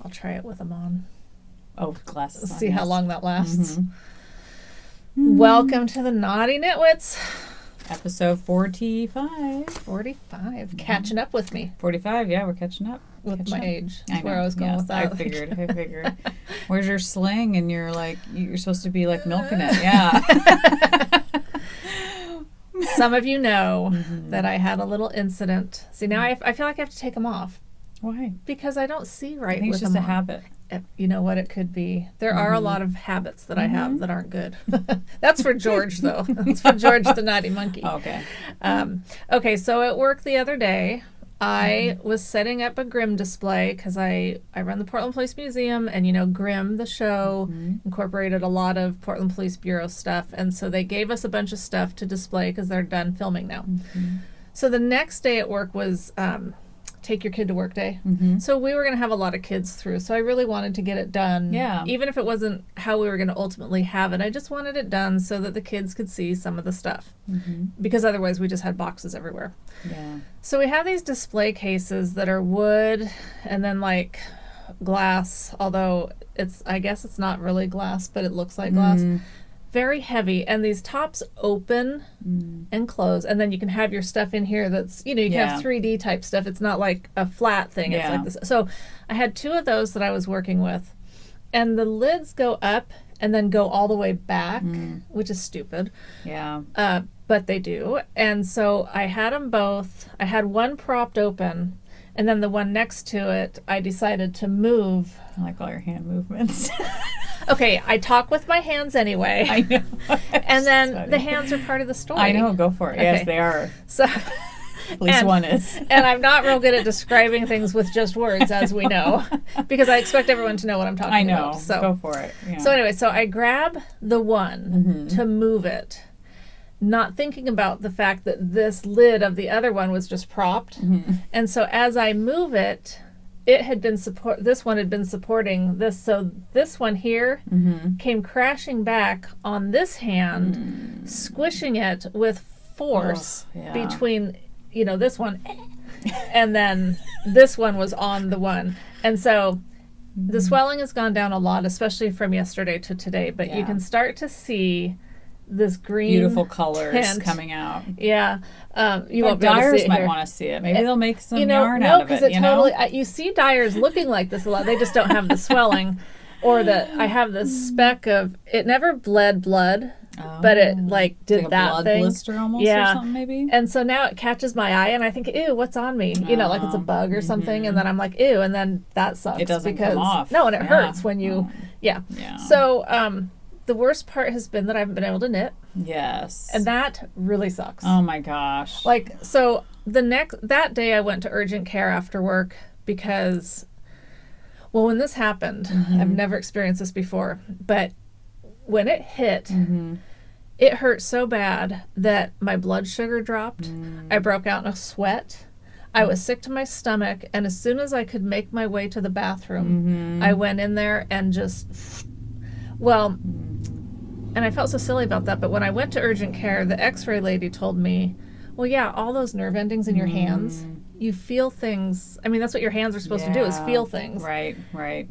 I'll try it with them on. Oh, glasses. See how long that lasts. Welcome to the Naughty Nitwits. Episode 45. 45. Catching up with me. 45, yeah, we're catching up. With my age. That's I where I was going with that. I figured. Where's your sling? And you're like, you're supposed to be like milking it. Yeah. Some of you know that I had a little incident. See, now I feel like I have to take them off. Why? Because I don't see right I think with it's just them a on. habit. You know what it could be. There are a lot of habits that I have that aren't good. That's for George, though. That's for George the Naughty Monkey. Okay. Okay, so at work the other day, I was setting up a Grimm display because I run the Portland Police Museum, and, you know, Grimm, the show, incorporated a lot of Portland Police Bureau stuff, and so they gave us a bunch of stuff to display because they're done filming now. So the next day at work was take your kid to work day. So we were going to have a lot of kids through, so I really wanted to get it done. Yeah. Even if it wasn't how we were going to ultimately have it, I just wanted it done so that the kids could see some of the stuff. Because otherwise we just had boxes everywhere. Yeah. So we have these display cases that are wood and then like glass, although I guess it's not really glass, but it looks like glass. Very heavy, and these tops open and close, and then you can have your stuff in here that's, you know, you can have 3D type stuff. It's not like a flat thing. It's like this. So I had two of those that I was working with, and the lids go up and then go all the way back, which is stupid. Yeah. But they do. And so I had them both. I had one propped open, and then the one next to it, I decided to move. I like all your hand movements. Okay, I talk with my hands anyway. I know. And then the hands are part of the story. I know, go for it. Okay. Yes, they are. So, at least one is. And I'm not real good at describing things with just words, as we know, because I expect everyone to know what I'm talking about. I know. So, go for it. Yeah. So anyway, so I grab the one to move it, not thinking about the fact that this lid of the other one was just propped. And so as I move it, it had been this one had been supporting this, so this one here came crashing back on this hand, squishing it with force between, you know, this one and then this one was on the one. And so the swelling has gone down a lot, especially from yesterday to today, but you can start to see this green beautiful colors tint coming out. Yeah. You won't be able to dyers see it might here. Want to see it. Maybe they'll make some yarn out of it. Because totally, you see dyers looking like this a lot. They just don't have the swelling, or I have this speck of it. Never bled blood, but it like did like that a blood thing. Blister almost, or something maybe. And so now it catches my eye, and I think, ew, what's on me? You know, like it's a bug or something. And then I'm like, ew, and then that sucks. It doesn't because, come off. No, and it hurts when you. Yeah. So the worst part has been that I haven't been able to knit. Yes. And that really sucks. Oh my gosh. Like, so that day I went to urgent care after work because, well, when this happened, I've never experienced this before, but when it hit, it hurt so bad that my blood sugar dropped. I broke out in a sweat. I was sick to my stomach, and as soon as I could make my way to the bathroom, I went in there and just, well, and I felt so silly about that, but when I went to urgent care, the x-ray lady told me, well, yeah, all those nerve endings in your hands, you feel things. I mean, that's what your hands are supposed to do, is feel things. Right.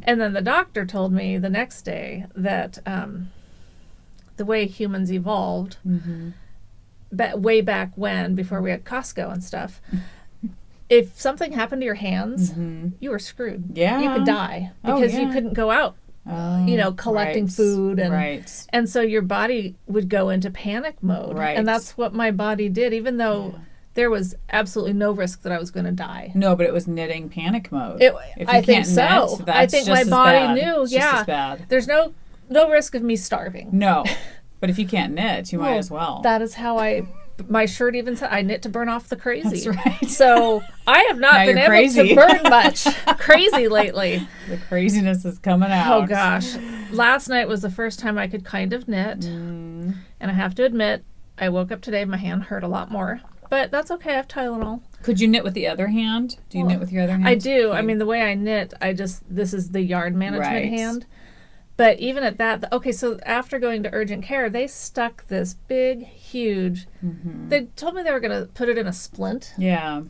And then the doctor told me the next day that the way humans evolved, way back when, before we had Costco and stuff, if something happened to your hands, you were screwed. Yeah. You could die because you couldn't go out. You know, collecting food and so your body would go into panic mode. And that's what my body did, even though there was absolutely no risk that I was going to die. No, but it was knitting panic mode. I think so. I think my body knew. It's just as bad. There's no risk of me starving. No, but if you can't knit, you might as well. That is how my shirt even said, I knit to burn off the crazy. That's right. So I have not been able to burn much crazy lately. The craziness is coming out. Oh gosh. Last night was the first time I could kind of knit. And I have to admit, I woke up today, my hand hurt a lot more. But that's okay, I have Tylenol. Could you knit with the other hand? Do you knit with your other hand? I do. I mean, the way I knit, this is the yard management hand. But even at that, okay, so after going to urgent care, they stuck this big, huge, they told me they were going to put it in a splint. Yeah.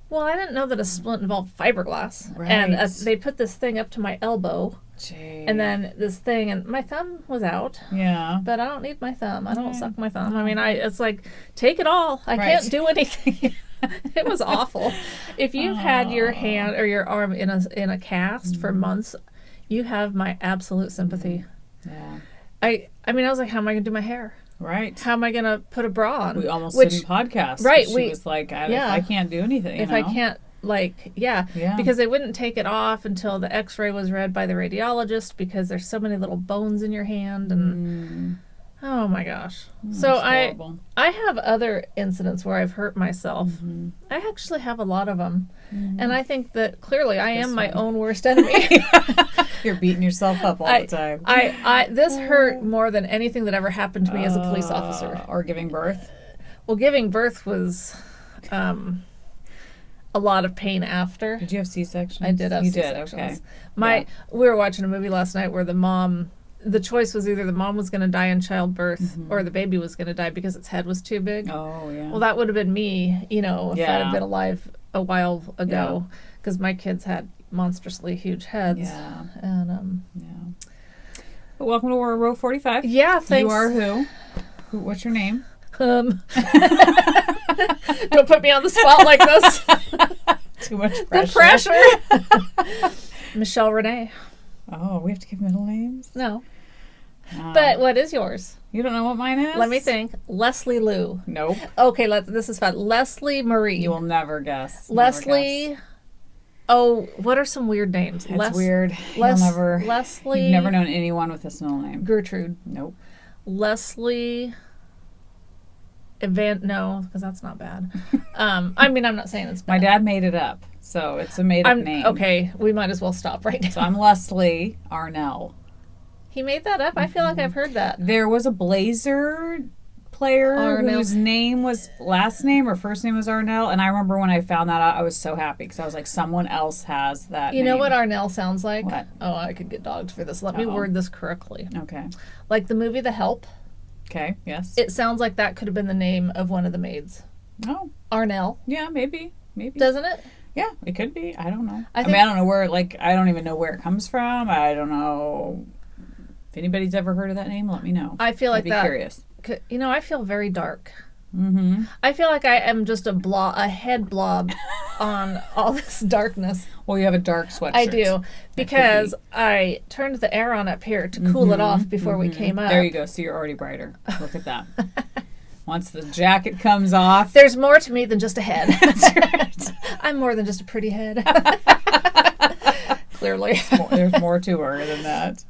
Well, I didn't know that a splint involved fiberglass. Right. And they put this thing up to my elbow. Gee. And then this thing, and my thumb was out. Yeah. But I don't need my thumb. I don't suck my thumb. I mean, it's like, take it all. I can't do anything. It was awful. If you've had your hand or your arm in a cast for months, you have my absolute sympathy. Yeah. I mean, I was like, how am I going to do my hair? Right. How am I going to put a bra on? We almost didn't podcast. Right. She was like, if I can't do anything, if I can't, because they wouldn't take it off until the x-ray was read by the radiologist because there's so many little bones in your hand. And oh my gosh. So I have other incidents where I've hurt myself. I actually have a lot of them. And I think that clearly I am my own worst enemy. You're beating yourself up all the time. This hurt more than anything that ever happened to me as a police officer. Or giving birth. Well, giving birth was a lot of pain after. Did you have C-sections? I did have C-sections. Okay. We were watching a movie last night where the choice was either the mom was going to die in childbirth or the baby was going to die because its head was too big. Oh, yeah. Well, that would have been me, if I'd have been alive a while ago, because my kids had monstrously huge heads. Yeah. And, But welcome to row 45. Yeah, thanks. You are who? What's your name? Don't put me on the spot like this. Too much pressure. The pressure. Michelle Renee. Oh, we have to give middle names? No. But what is yours? You don't know what mine is? Let me think. Leslie Lou. Nope. Okay, this is fun. Leslie Marie. You will never guess. Leslie. Oh, what are some weird names? It's weird. Leslie. You've never known anyone with this middle name. Gertrude. Nope. Leslie. No, because that's not bad. I mean, I'm not saying it's bad. My dad made it up, so it's a made-up name. Okay, we might as well stop right now. So I'm Leslie Arnell. He made that up? I feel like I've heard that. There was a Blazer player whose last name or first name was Arnell, and I remember when I found that out, I was so happy because I was like, someone else has that You name. know what Arnell sounds like? What? Oh, I could get dogged for this. Let me word this correctly. Okay. Like the movie The Help. Okay, yes. It sounds like that could have been the name of one of the maids. Oh. Arnell. Yeah, maybe. Doesn't it? Yeah, it could be. I don't know. I mean, I don't know where, I don't even know where it comes from. I don't know. If anybody's ever heard of that name, let me know. I feel like I'd be curious. I feel very dark. Mm-hmm. I feel like I am just a head blob on all this darkness. Well, you have a dark sweatshirt. I do, because I turned the air on up here to cool it off before we came up. There you go. So you're already brighter. Look at that. Once the jacket comes off. There's more to me than just a head. That's right. I'm more than just a pretty head. Clearly. There's more to her than that.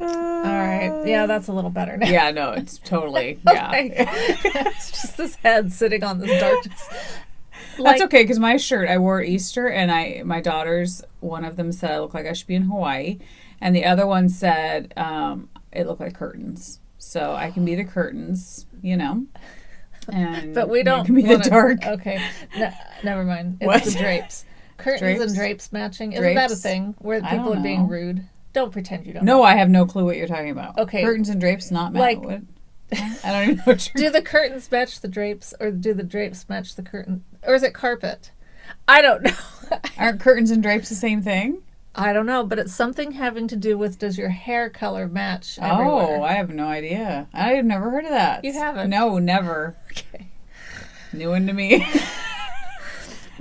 All right. Yeah, that's a little better now. Yeah, no, it's totally, yeah. It's just this head sitting on this darkness. That's okay, because my shirt, I wore Easter, and my daughters, one of them said I look like I should be in Hawaii, and the other one said it looked like curtains. So I can be the curtains, And but we don't can be the dark. Okay. No, never mind. It's What? the drapes. Curtains and drapes matching. Isn't that a thing where people are being rude? Don't pretend you don't know. No, I have no clue what you're talking about. Okay. Curtains and drapes not match. What? I don't even know what you're Do the curtains match the drapes, or do the drapes match the curtain? Or is it carpet? I don't know. Aren't curtains and drapes the same thing? I don't know, but it's something having to do with, does your hair color match everywhere? Oh, I have no idea. I've never heard of that. You haven't? No, never. Okay. New one to me.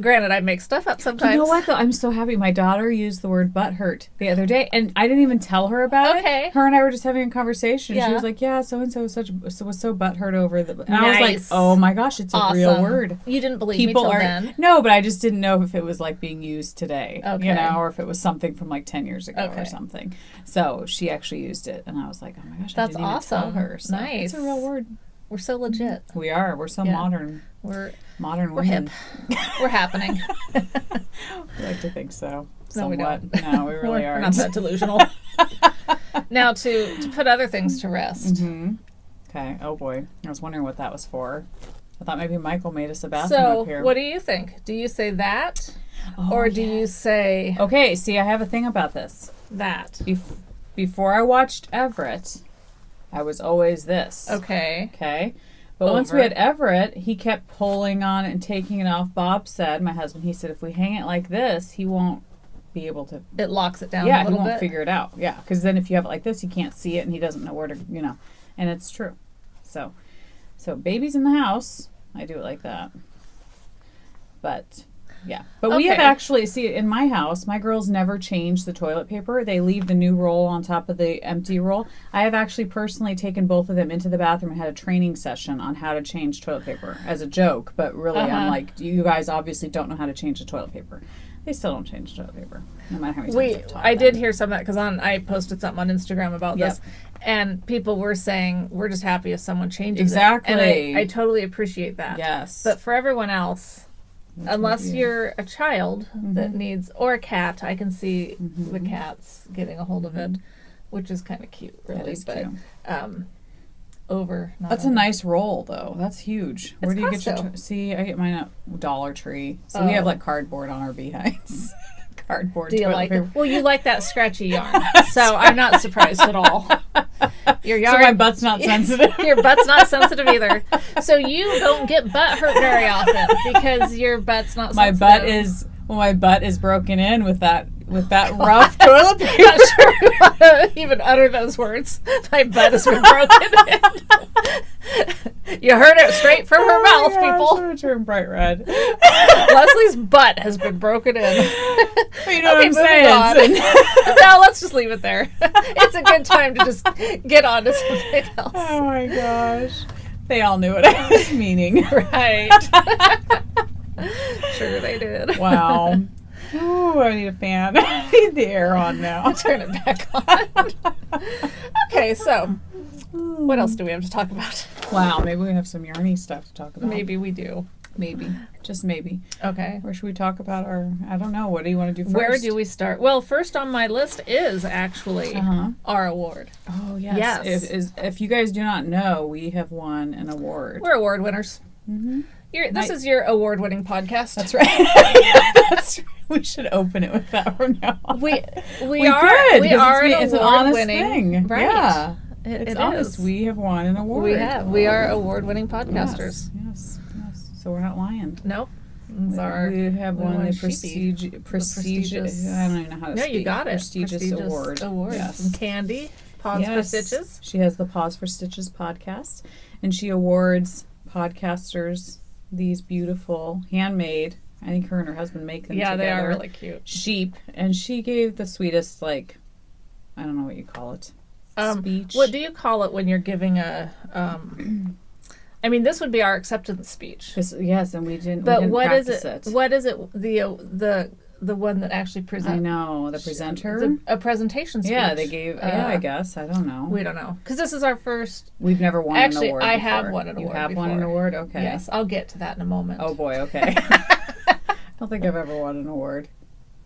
Granted, I make stuff up sometimes. You know what, though? I'm so happy. My daughter used the word butthurt the other day, and I didn't even tell her about it. Her and I were just having a conversation. Yeah. She was like, yeah, so-and-so was so butthurt over the... And I was like, oh my gosh, it's a real word. You didn't believe me till then? No, but I just didn't know if it was like being used today, or if it was something from like 10 years ago or something. So she actually used it, and I was like, oh my gosh, that's I didn't even tell her. So nice. It's a real word. We're so legit. We are. We're so modern. We're women. hip. We're happening. We like to think so. No, we don't. No, we really We're aren't. not that delusional. Now, to put other things to rest. Mm-hmm. Okay. Oh, boy. I was wondering what that was for. I thought maybe Michael made us a bathroom up here. So, what do you think? Do you say that? Or do you say... Okay, see, I have a thing about this. That. Before I watched Everett, I was always this. Okay. Okay. But once we had Everett, he kept pulling on it and taking it off. Bob said, my husband, he said, if we hang it like this, he won't be able to. It locks it down a little little bit. Yeah, he won't figure it out. Yeah, because then if you have it like this, he can't see it and he doesn't know where to, and it's true. So baby's in the house. I do it like that. But... yeah. But we have actually, in my house, my girls never change the toilet paper. They leave the new roll on top of the empty roll. I have actually personally taken both of them into the bathroom and had a training session on how to change toilet paper as a joke. But really, I'm like, you guys obviously don't know how to change the toilet paper. They still don't change the toilet paper, no matter how many times I've taught them. did hear some of that because I posted something on Instagram about this. And people were saying, we're just happy if someone changes it. And I totally appreciate that. Yes. But for everyone else... unless you're a child that needs, or a cat, I can see the cats getting a hold of it, which is kind of cute, really. That is cute. That's a nice roll, though. That's huge. Where do you get your? See, I get mine at Dollar Tree. So we have like cardboard on our behinds. Cardboard. Do you like it? Well, you like that scratchy yarn, so I'm not surprised at all. Your yarn, so my butt's not sensitive. Your butt's not sensitive either. So you don't get butt hurt very often because your butt's not sensitive. My butt is broken in with that rough toilet paper. Not sure you want to even utter those words. My butt has been broken in. You heard it straight from her mouth, people. I'm going to turn bright red. Leslie's butt has been broken in. You know what I'm saying? No, let's just leave it there. It's a good time to just get on to something else. Oh my gosh. They all knew what I was meaning. Right. Sure they did. Wow. Ooh, I need a fan. I need the air on now. Turn it back on. Okay, so what else do we have to talk about? Wow, maybe we have some yarny stuff to talk about. Maybe we do. Maybe. Just maybe. Okay. Or should we talk about I don't know, what do you want to do first? Where do we start? Well, first on my list is actually our award. Oh, yes. If you guys do not know, we have won an award. We're award winners. Mm-hmm. This is your award-winning podcast. That's right. That's right. We should open it with that from now on. We are. We are it's an honest thing. Right. Yeah. It's honest. We have won an award. We have. We are award-winning podcasters. Yes. So we're not lying. Nope. We have won the prestigious. I don't even know how to speak. No, you got it. Prestigious award. Yes. From Candy. Pause for Stitches. She has the Pause for Stitches podcast, and she awards podcasters these beautiful handmade. I think her and her husband make them together. Yeah, they are really cute. Sheep, and she gave the sweetest, I don't know what you call it. Speech. What do you call it when you're giving a? I mean, this would be our acceptance speech. Yes, and we didn't. But what is it? What is it? The one that actually presents. I know the presenter. A presentation speech. Yeah, they gave. I guess I don't know. We don't know because this is our first. We've never won an award. Actually, I have won an award. You have won an award. Okay. Yes, I'll get to that in a moment. Oh boy. Okay. I don't think I've ever won an award.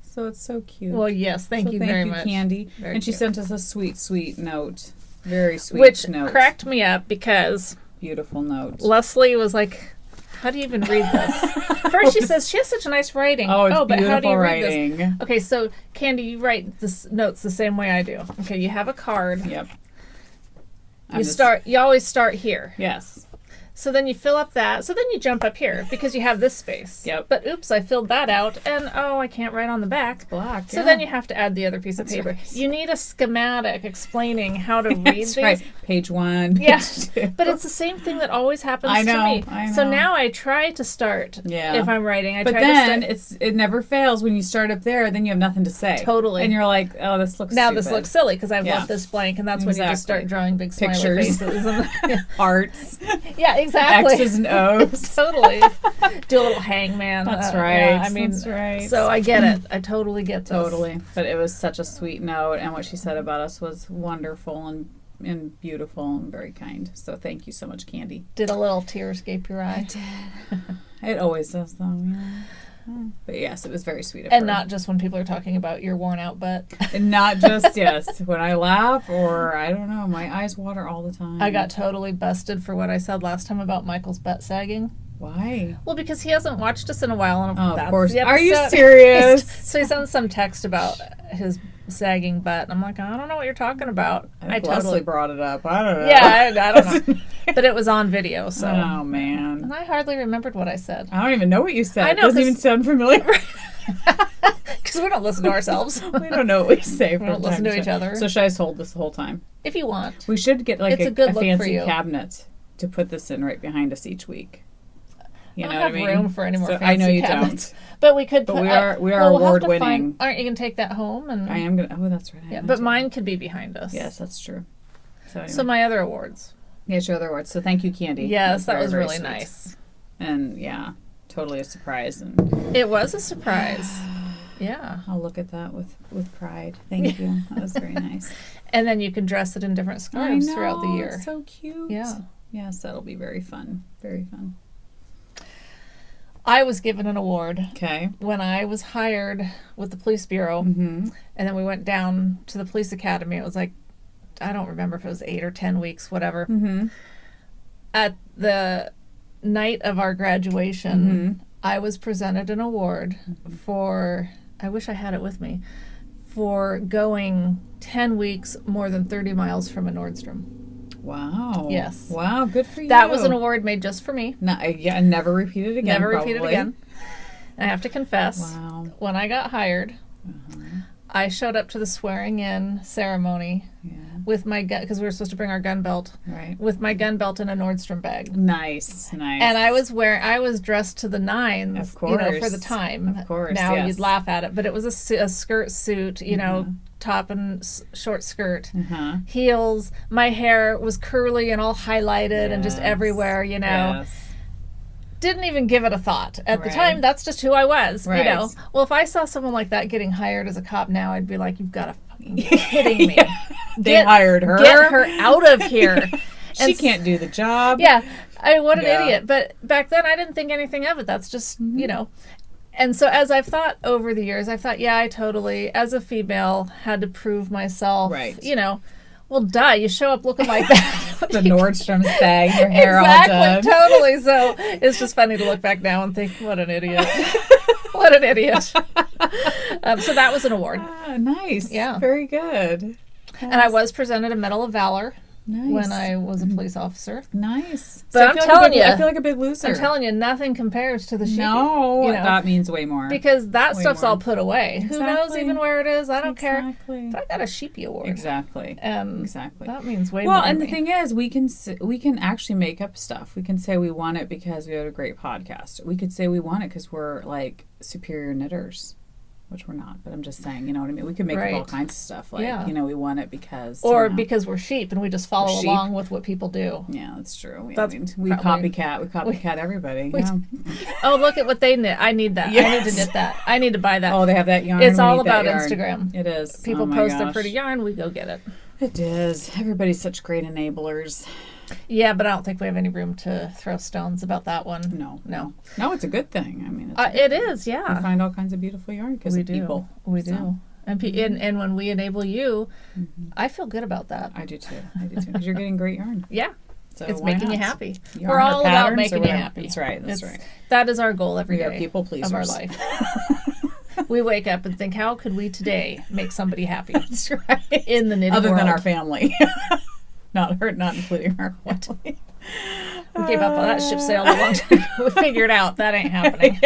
So it's so cute. Well, yes, thank you very much, Candy. And she sent us a sweet, sweet note. Very sweet note. Which cracked me up because beautiful note. Leslie was like, how do you even read this? First she says, she has such nice writing. Oh, it's but beautiful how do you writing. Read this? Okay, so Candy, you write this notes the same way I do. Okay, you have a card. Yep. You always start here. Yes. So then you fill up that. So then you jump up here because you have this space. Yep. But oops, I filled that out, and I can't write on the back. It's black. So then you have to add the other piece of paper. Right. You need a schematic explaining how to read these. Right. Page 1. Yeah. Page 2. But it's the same thing that always happens to me. I know. So now I try to start. Yeah. If I'm writing, but then it never fails when you start up there. Then you have nothing to say. Totally. And you're like, oh, this looks. Now stupid. This looks silly because I've left this blank, and that's when you just start drawing big smiley pictures, faces, hearts. Yeah, exactly. X's and O's. Totally. Do a little hangman. That's right. Yeah, I mean, that's right. So I get it. I totally get this. Totally. But it was such a sweet note, and what she said about us was wonderful and beautiful and very kind. So thank you so much, Candy. Did a little tear escape your eye? It did. It always does, though. Yeah. But yes, it was very sweet of her. And not just when people are talking about your worn out butt. And not just, yes, when I laugh or, I don't know, my eyes water all the time. I got totally busted for what I said last time about Michael's butt sagging. Why? Well, because he hasn't watched us in a while. And Oh, that's of course. the Are you episode. serious? So he sends some text about his sagging butt. And I'm like, I don't know what you're talking about. I totally brought it up. I don't know. Yeah, I don't know. But it was on video, so. Oh, man. And I hardly remembered what I said. I don't even know what you said. I know, It doesn't even sound familiar. Because we don't listen to ourselves. We don't know what we say. We don't listen to each other. So should I just hold this the whole time? If you want. We should get like It's a good a look for fancy you. cabinet to put this in right behind us each week. You know I what I don't mean? have room for any more So fancy I know you cabinets. don't. But we could But put, we are we'll have to award-winning. find- Aren't you going to take that home? And I am gonna. Oh, that's right. I Yeah, am but too. mine could be behind us. Yes, that's true. So, anyway. So my other awards. Yes, your other words. So thank you, Candy. Yes, that very, was very really sweet. nice. And yeah, totally a surprise. And It was a surprise. Yeah. I'll look at that with pride. Thank you. That was very nice. And then you can dress it in different scarves throughout the year. It's so cute. Yeah. Yes, that'll be very fun. Very fun. I was given an award Okay. when I was hired with the police bureau. Mm-hmm. And then we went down to the police academy. It was like, I don't remember if it was 8 or 10 weeks, whatever. Mm-hmm. At the night of our graduation, I was presented an award for, I wish I had it with me, for going 10 weeks more than 30 miles from a Nordstrom. Wow. Yes. Wow, good for you. That was an award made just for me. No, yeah, never repeat it again. Never repeat it probably. again. I have to confess, Wow. when I got hired, I showed up to the swearing in ceremony Yeah. with my gun, because we were supposed to bring our gun belt, Right. with my gun belt in a Nordstrom bag. Nice. Nice. And I was dressed to the nines, Of course. for the time. Of course, Now yes. you'd laugh at it, but it was a skirt suit, top and short skirt, Uh-huh. heels. My hair was curly and all highlighted and just Yes. everywhere, Yes. Didn't even give it a thought. At the Right. time, that's just who I was, Right. Well, if I saw someone like that getting hired as a cop now, I'd be like, you've got to fucking be kidding me. They hired her. Get her out of here. She And can't do the job. Yeah, what an Yeah. idiot. But back then, I didn't think anything of it. That's just, And so as I've thought over the years, I've thought, yeah, I totally, as a female, had to prove myself. Right. Well, duh, you show up looking like that. The Nordstrom's bag, your hair all Exactly, done. totally. So it's just funny to look back now and think, what an idiot. What an idiot. So that was an award. Ah, nice. Yeah. Very good. And I was presented a Medal of Valor Nice. when I was a police officer. Nice. But I'm telling you, I feel like a big loser. I'm telling you, nothing compares to the sheepie. No, that means way more. Because that Way stuff's more. all put away. Who knows Exactly. even where it is? I don't care. Exactly. But I got a sheepie award. Exactly. Exactly. That means way more. Well, and to the me. thing is, we can actually make up stuff. We can say we want it because we have a great podcast. We could say we want it because we're like superior knitters, which we're not. But I'm just saying, you know what I mean? We can make up all Right. kinds of stuff. Like, Yeah. we want it because... Or because we're sheep and we just follow We're sheep. along with what people do. Yeah, that's true. That's We probably- copycat. We copycat everybody. we- Yeah. Oh, look at what they knit. I need that. I need Yes. to knit that. I need to buy that. Oh, they have that yarn. It's We all need that about yarn. Instagram. It is. People Oh my post their gosh. pretty yarn. We go get it. It is. Everybody's such great enablers. Yeah, but I don't think we have any room to throw stones about that one. No, it's a good thing. I mean, it's a good It thing. is, We yeah. find all kinds of beautiful yarn because We of do. people. We So, do. And when we enable you, I feel good about that. I do too. Because you're getting great yarn. Yeah. So It's why making you not? happy. Yarn We're or all about patterns or making you whatever. happy. That's right. That's right. That is our goal every We are day people pleasers. of our life. We wake up and think, how could we today make somebody happy That's right. in the knitting Other world? than our family. not including our family. We gave up on that ship sail a long time ago. We figured out that ain't happening.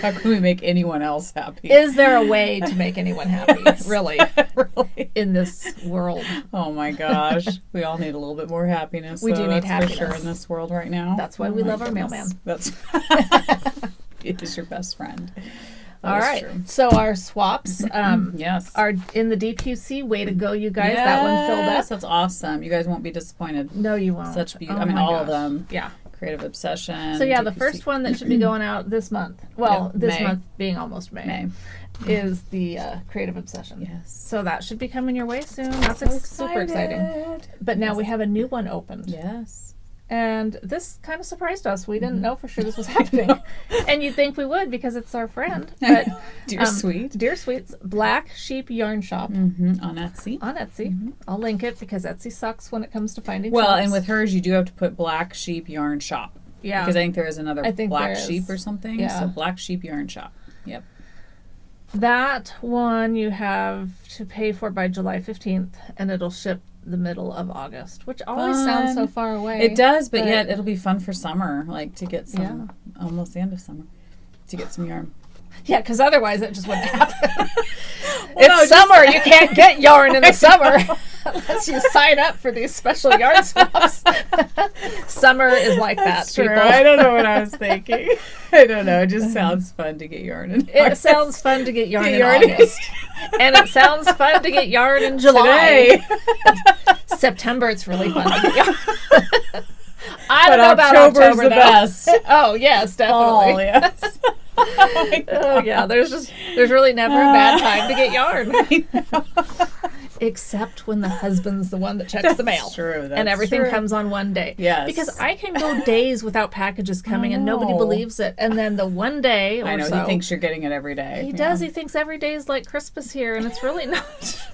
How can we make anyone else happy? Is there a way to make anyone happy, really, really? in this world? Oh my gosh. We all need a little bit more happiness. We though, do need that's happiness. for sure in this world right now. That's why Oh we my love our goodness. mailman. That's He is your best friend. All That is right. true. So our swaps Yes. are in the DQC. Way to go, you guys. That one filled Yes, up. that's awesome. You guys won't be disappointed. No, you won't. Such beauty. Oh I mean, my all of gosh. them. Yeah. Creative Obsession. So yeah, the DQC. first one that should be going out this month. Well, Yeah, this May. month being almost May. Is the Creative Obsession. Yes. So that should be coming your way soon. That's super exciting. But now we have a new one opened. Yes. And this kind of surprised us. We didn't know for sure this was happening. And you'd think we would because it's our friend. But Dear Sweet. Dear Sweet's Black Sheep Yarn Shop On Etsy. on Etsy. I'll link it because Etsy sucks when it comes to finding Well, shops. and with hers, you do have to put Black Sheep Yarn Shop. Yeah. Because I think there is another Black Sheep or something. Yeah. So Black Sheep Yarn Shop. Yep. That one you have to pay for by July 15th, and it'll ship the middle of August, which always sounds so far away. It does, but yet it'll be fun for summer, like to get some, almost the end of summer, to get some yarn. Yeah, because otherwise it just wouldn't happen. It's summer. You can't get yarn in the summer unless you sign up for these special yarn swaps. Summer is like That's that, true. people. I don't know what I was thinking. I don't know. It just sounds fun to get yarn in It sounds fun to get yarn in August. And it sounds fun to get yarn in July. September, it's really fun to get yarn. I don't know about October's October, the best. Oh, yes, definitely. Oh, yes. Oh, yeah, there's really never a bad time to get yarn. Except when the husband's the one that checks the mail. True. That's and everything true. comes on one day. Yes. Because I can go days without packages coming and nobody believes it. And then the one day I know, he thinks you're getting it every day. He does. He thinks every day is like Christmas here, and it's really not.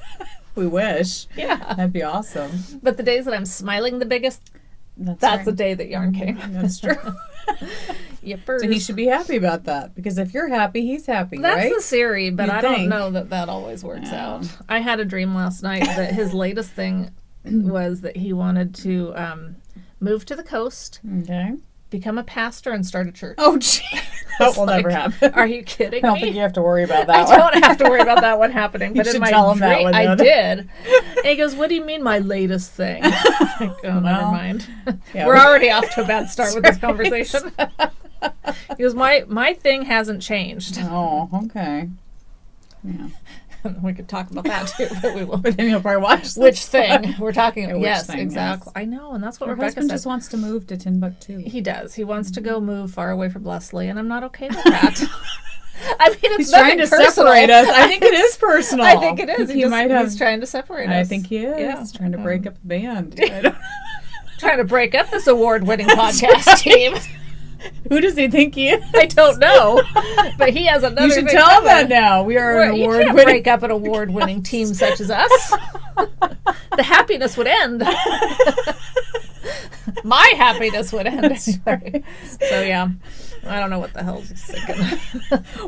We wish. Yeah. That'd be awesome. But the days that I'm smiling the biggest, that's right. the day that yarn came. That's true. Yippers. So he should be happy about that, because if you're happy, he's happy, That's right? the theory, but I don't think. know that always works out. I had a dream last night that his latest thing was that he wanted to move to the coast, Okay. become a pastor, and start a church. Oh, gee. That will never happen. Are you kidding I don't me? think you have to worry about that I don't have to worry about that one happening. But You in should my tell him that dream, one, I though. did. And he goes, "What do you mean, my latest thing?" I'm like, oh, never Well, mind. yeah, We're already off to a bad start with this conversation. He goes, my thing hasn't changed. Oh, okay. Yeah. We could talk about that too, but we won't. But then you'll probably watch this Which thing we're talking about? which Yes, thing, exactly. yes. I know, and that's what Your Rebecca husband said. just wants to move to Timbuktu. He does. He wants to go move far away from Leslie, and I'm not okay with that. I mean, it's He's trying to personal. separate us. I think it is personal. I think it is. He might have. He's trying to separate us. I think he is. Yeah. Trying to break up the band. Trying to break up this award-winning podcast team. Who does he think he is? I don't know, but he has another. You should thing tell him coming. that now. We are an You can't award-winning. break up an award-winning team such as us. The happiness would end. My happiness would end. Right. So yeah, I don't know what the hell he's thinking.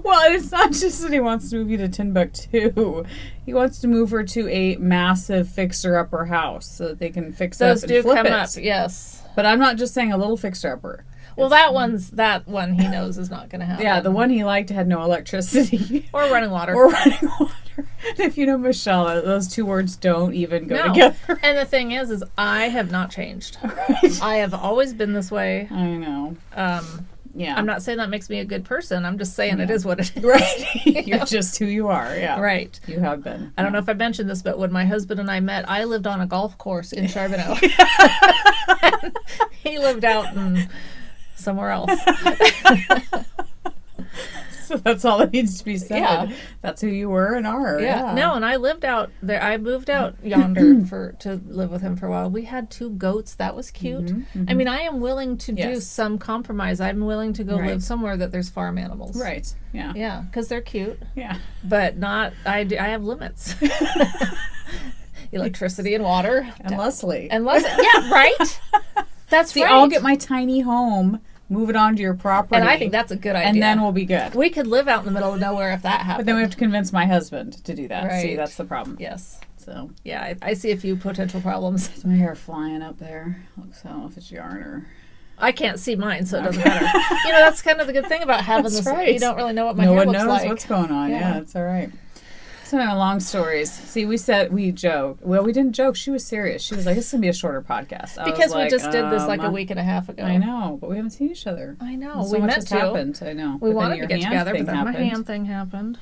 Well, it's not just that he wants to move you to Timbuktu. He wants to move her to a massive fixer-upper house so that they can fix Those up do and flip come it. up, yes. But I'm not just saying a little fixer-upper. Well, that one he knows is not going to happen. Yeah, the one he liked had no electricity. Or running water. Or running water. And if you know Michelle, those two words don't even go together. And the thing is I have not changed. Right. I have always been this way. I know. Yeah. I'm not saying that makes me a good person. I'm just saying it is what it is. Right. You're just who you are. Yeah. Right. You have been. I don't know if I mentioned this, but when my husband and I met, I lived on a golf course in Charbonneau. He lived out in somewhere else. So that's all that needs to be said. Yeah. That's who you were and are. Yeah. No, and I lived out there. I moved out yonder to live with him for a while. We had 2 goats. That was cute. Mm-hmm. I mean, I am willing to do Yes. some compromise. I'm willing to go live somewhere that there's farm animals. Right. Yeah. Yeah, because they're cute. Yeah. But not. I have limits. Electricity and water. And Leslie. Yeah, right. That's See, right. I'll get my tiny home, move it onto your property. And I think that's a good idea. And then we'll be good. We could live out in the middle of nowhere if that happened. But then we have to convince my husband to do that. Right. See, that's the problem. Yes. So. Yeah, I see a few potential problems. Is my hair flying up there? Looks, I don't know if it's yarn or... I can't see mine, so it doesn't matter. You know, that's kind of the good thing about having That's this. right. You don't really know what my no hair one looks knows like. what's going on. Yeah. Yeah, it's all right. So now, long stories. See, we joked. Well, we didn't joke. She was serious. She was like, "This is gonna be a shorter podcast." Because we just did this like a week and a half ago. I know, but we haven't seen each other. I know. So we much meant has to. happened. I know. We But then wanted to your get hand together, thing but then my happened. hand thing happened.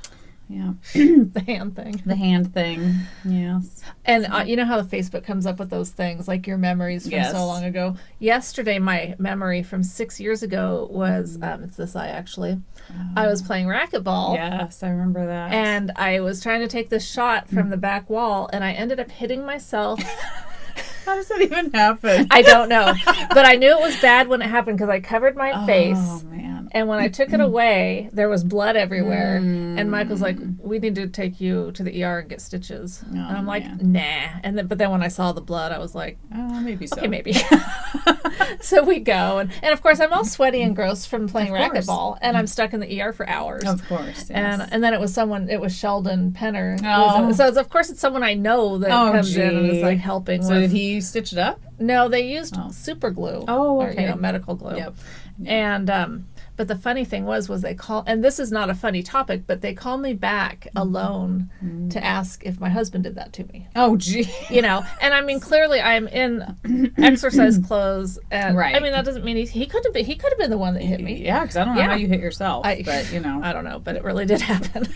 Yeah. The hand thing. The hand thing. Yes. And you know how the Facebook comes up with those things, like your memories from Yes. so long ago? Yesterday, my memory from 6 years ago was, it's this eye actually. I was playing racquetball. Yes, I remember that. And I was trying to take this shot from the back wall, and I ended up hitting myself. How does that even happen? I don't know. But I knew it was bad when it happened because I covered my face. Oh, man. And when I took it away, there was blood everywhere. And Michael's like, we need to take you to the ER and get stitches. And I'm like, nah. But then when I saw the blood, I was like, maybe so. Okay, maybe. So we go. And of course, I'm all sweaty and gross from playing racquetball. And I'm stuck in the ER for hours. Of course. Yes. And then it was Sheldon Penner. So of course it's someone I know that comes in and is like helping. So did he stitch it up? No, they used super glue. Oh, okay. Or, medical glue. Yep. And but the funny thing was they call, and this is not a funny topic, but they call me back alone to ask if my husband did that to me. Oh, gee. And I mean, clearly I'm in exercise clothes, and I mean that doesn't mean he could have been the one that hit me. Yeah, because I don't know how you hit yourself, but I don't know, but it really did happen.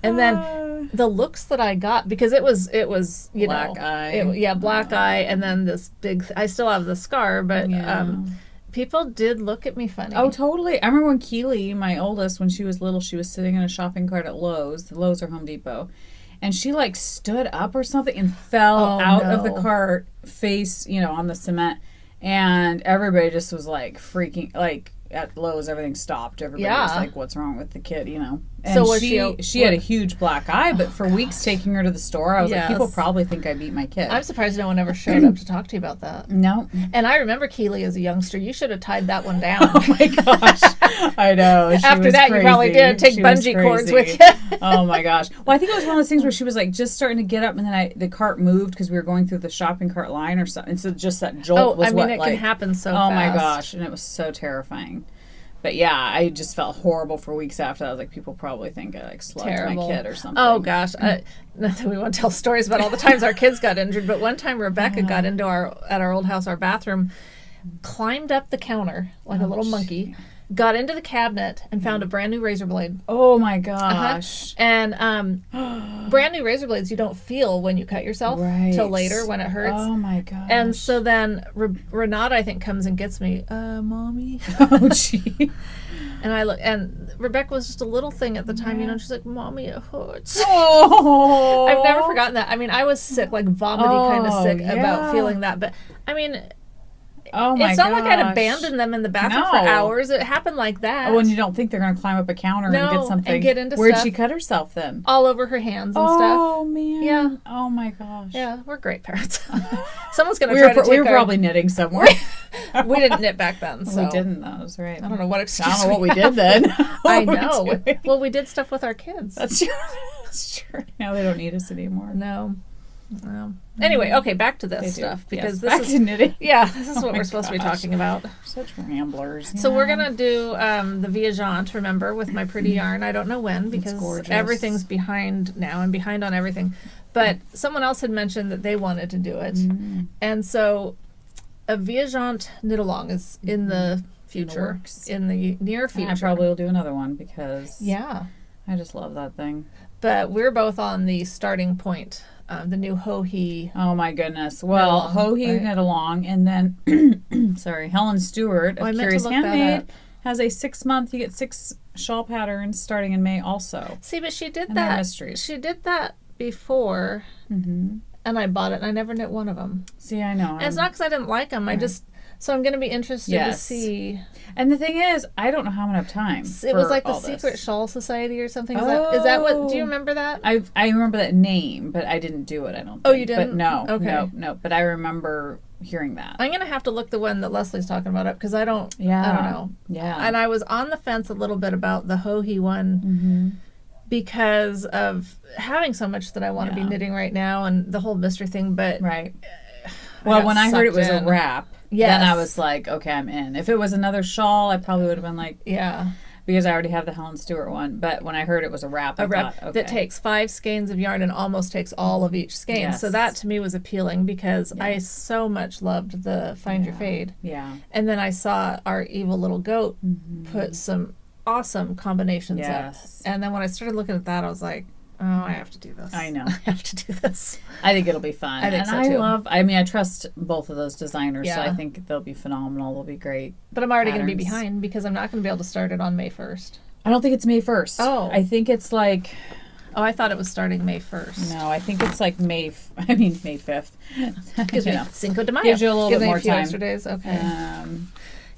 And then the looks that I got, because it was black eye. Black eye, and then this big. I still have the scar, but people did look at me funny. Oh, totally. I remember when Keely, my oldest, when she was little, she was sitting in a shopping cart at Lowe's. Lowe's or Home Depot, and she like stood up or something and fell out of the cart, face on the cement, and everybody just was like freaking like. At Lowe's, everything stopped. Everybody was like, "What's wrong with the kid?" And so was she had a huge black eye. But for weeks taking her to the store, I was like, "People probably think I beat my kid." I'm surprised no one ever showed up to talk to you about that. No. And I remember Keely as a youngster. You should have tied that one down. Oh my gosh, I know. After that, crazy. You probably did take bungee cords with you. Oh my gosh. Well, I think it was one of those things where she was like just starting to get up, and then the cart moved because we were going through the shopping cart line or something. And so just that jolt was it can happen so fast. Oh my gosh, and it was so terrifying. But yeah, I just felt horrible for weeks after that. I was like, people probably think I like slugged my kid or something. Oh gosh, not that we want to tell stories about all the times our kids got injured, but one time Rebecca got into at our old house, our bathroom, climbed up the counter like a little monkey, got into the cabinet and found a brand new razor blade. Oh my gosh! And brand new razor blades you don't feel when you cut yourself till later when it hurts. Oh my gosh! And so then Renata, I think, comes and gets me. Mommy. Oh gee. And I look, and Rebecca was just a little thing at the time, she's like, "Mommy, it hurts." Oh. I've never forgotten that. I mean, I was sick, like vomity kind of sick about feeling that, but I mean. Oh my gosh. It's not like I'd abandoned them in the bathroom for hours. It happened like that. Oh, and you don't think they're going to climb up a counter and get something. And get into Where'd stuff. She cut herself then? All over her hands and stuff. Oh, man. Yeah. Oh, my gosh. Yeah, we're great parents. Someone's going to try to take We were probably knitting somewhere. We didn't knit back then. So. We didn't, though. That's right. I don't know what excuse I don't know what we did then. I know. Well, we did stuff with our kids. That's true. That's true. Now they don't need us anymore. No. Anyway, okay, back to this stuff because this back is to knitting. Yeah, this is what we're supposed to be talking about. Such ramblers. So we're gonna do the Viagante, remember, with my pretty yarn. I don't know when because everything's behind now. I'm behind on everything, but someone else had mentioned that they wanted to do it, and so a Viagante knit along is in the future, in the near future. And I probably will do another one because I just love that thing. But we're both on the starting point. The new Ho-He. Oh my goodness. Well, Ho-He knit along, and then, Helen Stewart of Curious Handmade has a 6-month, you get 6 shawl patterns starting in May also. See, but she did that. Mysteries. She did that before, and I bought it, and I never knit one of them. See, I know. And it's not because I didn't like them. So I'm going to be interested to see. And the thing is, I don't know how I'm going to have time. It was like the Secret Shawl Society or something. Is that what? Do you remember that? I remember that name, but I didn't do it. I don't think. Oh, you didn't? But no. Okay. No. But I remember hearing that. I'm going to have to look the one that Leslie's talking about up because I don't know. Yeah. And I was on the fence a little bit about the Ho-He one because of having so much that I want to be knitting right now and the whole mystery thing. But well, when I heard it was a wrap. Then I was like, okay, I'm in. If it was another shawl, I probably would have been like, because I already have the Helen Stewart one. But when I heard it was a wrap, I thought, okay. That takes 5 skeins of yarn and almost takes all of each skein. Yes. So that to me was appealing because I so much loved the Find Your Fade. Yeah. And then I saw our evil little goat put some awesome combinations up. And then when I started looking at that, I was like, oh, I have to do this. I know. I have to do this. I think it'll be fun. I think so too. I trust both of those designers, so I think they'll be phenomenal. They'll be great. But I'm already going to be behind because I'm not going to be able to start it on May 1st. I don't think it's May 1st. Oh. I think it's like... Oh, I thought it was starting May 1st. No, I think it's like May 5th. Gives me Cinco de Mayo. Gives you a little bit more a few time. extra days. Okay.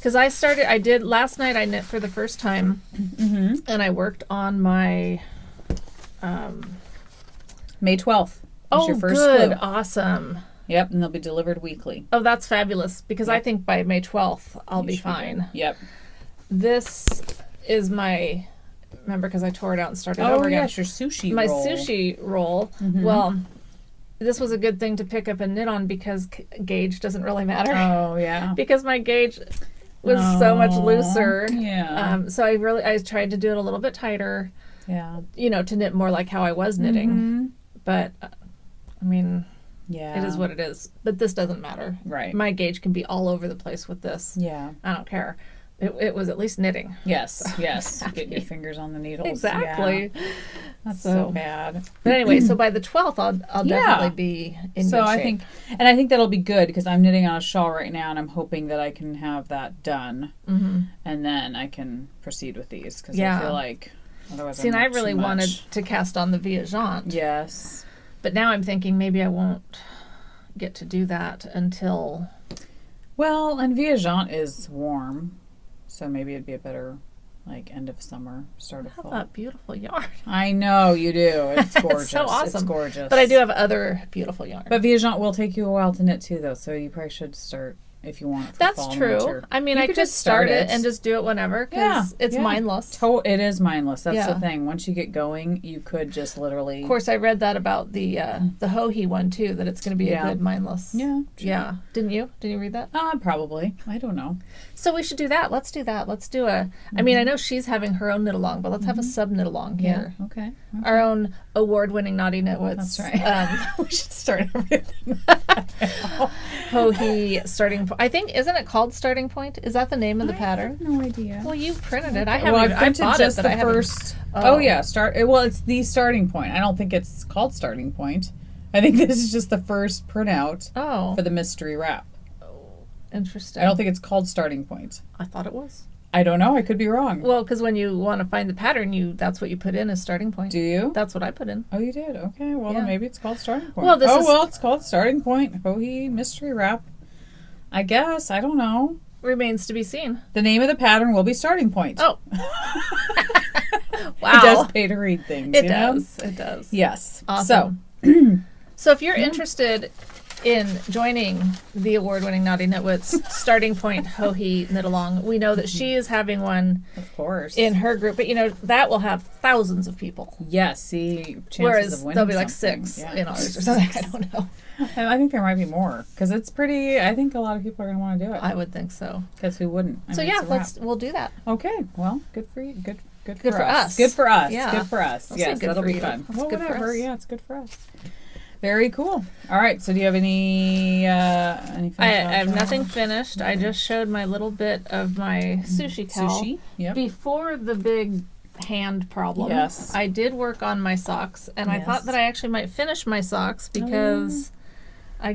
Because last night I knit for the first time, and I worked on my May 12th. Your first good. Clue. Awesome. Yep, and they'll be delivered weekly. Oh, that's fabulous, because I think by May 12th I'll be fine. Yep. This is my, remember, because I tore it out and started over again. Oh, yes, your sushi roll. My sushi roll. Well, this was a good thing to pick up and knit on because gauge doesn't really matter. Oh, yeah. Because my gauge was so much looser. Yeah. So I tried to do it a little bit tighter. Yeah. You know, to knit more like how I was knitting. But, I mean... Yeah. It is what it is. But this doesn't matter. Right. My gauge can be all over the place with this. Yeah. I don't care. It was at least knitting. Yes, yes. Get your fingers on the needles. Exactly. Yeah. That's so bad. But anyway, so by the 12th, I'll definitely be in good shape. I think that'll be good because I'm knitting on a shawl right now, and I'm hoping that I can have that done, and then I can proceed with these because I feel like otherwise. See, and I really wanted to cast on the Viajante. Yes. But now I'm thinking maybe I won't get to do that until... Well, and Viajante is warm, so maybe it'd be a better, like, end of summer, start of fall. Have that beautiful yarn. I know, you do. It's gorgeous. It's so awesome. It's gorgeous. But I do have other beautiful yarn. But Viajante will take you a while to knit, too, though, so you probably should start... If you want it for That's fall true. Winter. I mean, I could just start it and just do it whenever because it's mindless. It is mindless. That's the thing. Once you get going, you could just literally... Of course, I read that about the Hohi one, too, that it's going to be a good mindless. Yeah. True. Yeah. Didn't you? Didn't you read that? Probably. I don't know. So we should do that. Let's do that. Let's do a... I mean, I know she's having her own knit-along, but let's have a sub-knit-along here. Yeah. Okay. Our own award-winning Naughty Knitwits. That's right. We should start everything. Hohi starting point. I think, isn't it called Starting Point? Is that the name of the pattern? I have no idea. Well, you printed it. I haven't. Well, I printed bought just it, the first. Oh yeah, Well, it's the Starting Point. I don't think it's called Starting Point. I think this is just the first printout. For the mystery wrap. Oh, interesting. I don't think it's called Starting Point. I thought it was. I don't know. I could be wrong. Well, because when you want to find the pattern, that's what you put in as Starting Point. Do you? That's what I put in. Oh, you did? Okay. Well, then maybe it's called Starting Point. Well, it's called Starting Point. Hohi mystery wrap. I guess. I don't know. Remains to be seen. The name of the pattern will be Starting Point. Oh. Wow. It does pay to read things. It does. It does. Yes. Awesome. So if you're interested in joining the award-winning Naughty Knitwits Starting Point Hohi Knit-Along, we know that she is having one, of course, in her group. But, that will have thousands of people. Yes, see, chances whereas of winning there'll be like 6 in ours or something. I don't know. I think there might be more because it's pretty. I think a lot of people are going to want to do it. I would think so. Because who wouldn't? We'll do that. Okay, well, good for you. Good for us. Good for us. Yeah. Good for us. Yes, that'll be fun. Well, whatever. Yeah, it's good for us. Very cool. All right. So, do you have any? I have nothing finished. I just showed my little bit of my sushi cowl before the big hand problem. Yes. I did work on my socks, and I thought that I actually might finish my socks because I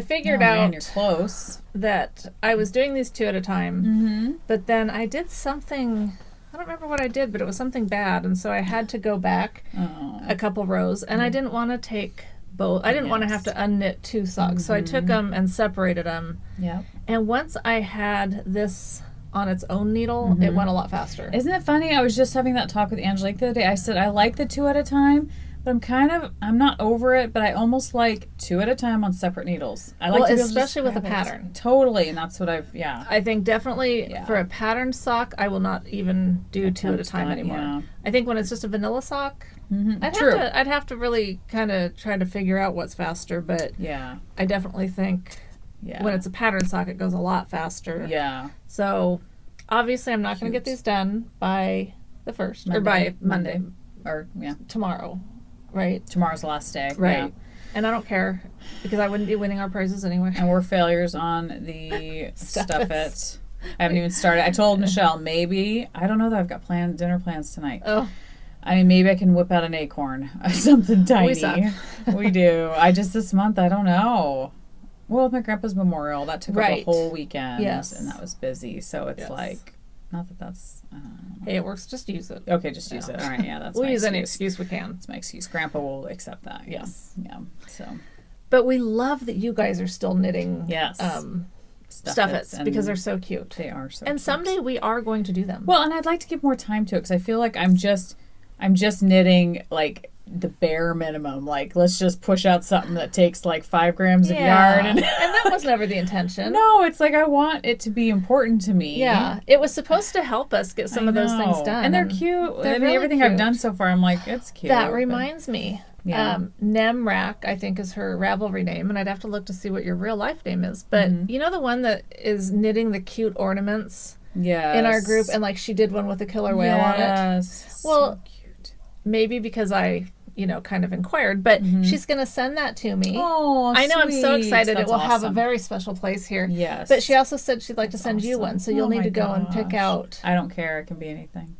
figured out you're close. that I was doing these 2 at a time, but then I did something. I don't remember what I did, but it was something bad, and so I had to go back a couple rows, and I didn't want to take both. I didn't want to have to unknit 2 socks, so I took them and separated them. Yeah. And once I had this on its own needle, it went a lot faster. Isn't it funny? I was just having that talk with Angelique the other day. I said I like the 2 at a time, but I'm not over it, but I almost like 2 at a time on separate needles. I like to be able to especially with a pattern. Totally, and that's what I think definitely for a patterned sock, I will not even do 2 at a time anymore. Yeah. I think when it's just a vanilla sock, I'd have to really kind of try to figure out what's faster, but I definitely think when it's a pattern sock, it goes a lot faster. Yeah. So obviously I'm not going to get these done by the 1st or by Monday or tomorrow. Right. Tomorrow's the last day. Right. Yeah. And I don't care because I wouldn't be winning our prizes anyway. And we're failures on the Stuff It. I haven't even started. I told Michelle maybe, I don't know that I've got dinner plans tonight. Oh. I mean, maybe I can whip out an acorn. Something tiny. We suck. We do. This month, I don't know. Well, with my grandpa's memorial, that took up a whole weekend. Yes. And that was busy. So it's like, not that that's... Hey, it works. Just use it. Okay, just use it. All right, yeah, that's we'll my use excuse. any excuse we can. That's my excuse. Grandpa will accept that. Yes. Yeah. So. But we love that you guys are still knitting. Yes. stuff-its because they're so cute. They are so and cute. Someday we are going to do them. Well, and I'd like to give more time to it because I feel like I'm just knitting like the bare minimum. Like, let's just push out something that takes like 5 grams of yarn. And that was never the intention. No, it's like I want it to be important to me. Yeah. It was supposed to help us get some of those things done. And they're cute. They're really everything cute. I've done so far, I'm like, it's cute. That reminds me. Yeah. Nemrak, I think, is her Ravelry name, and I'd have to look to see what your real life name is. But you know the one that is knitting the cute ornaments in our group, and like she did one with a killer whale on it? Yes. Well, so cute. Maybe because I, kind of inquired, but she's going to send that to me. Oh, I know, sweet. I'm so excited. That's it will have a awesome. very special place here. Yes. But she also said she'd like to send you one, so you'll need to go and pick gosh. out. I don't care. It can be anything.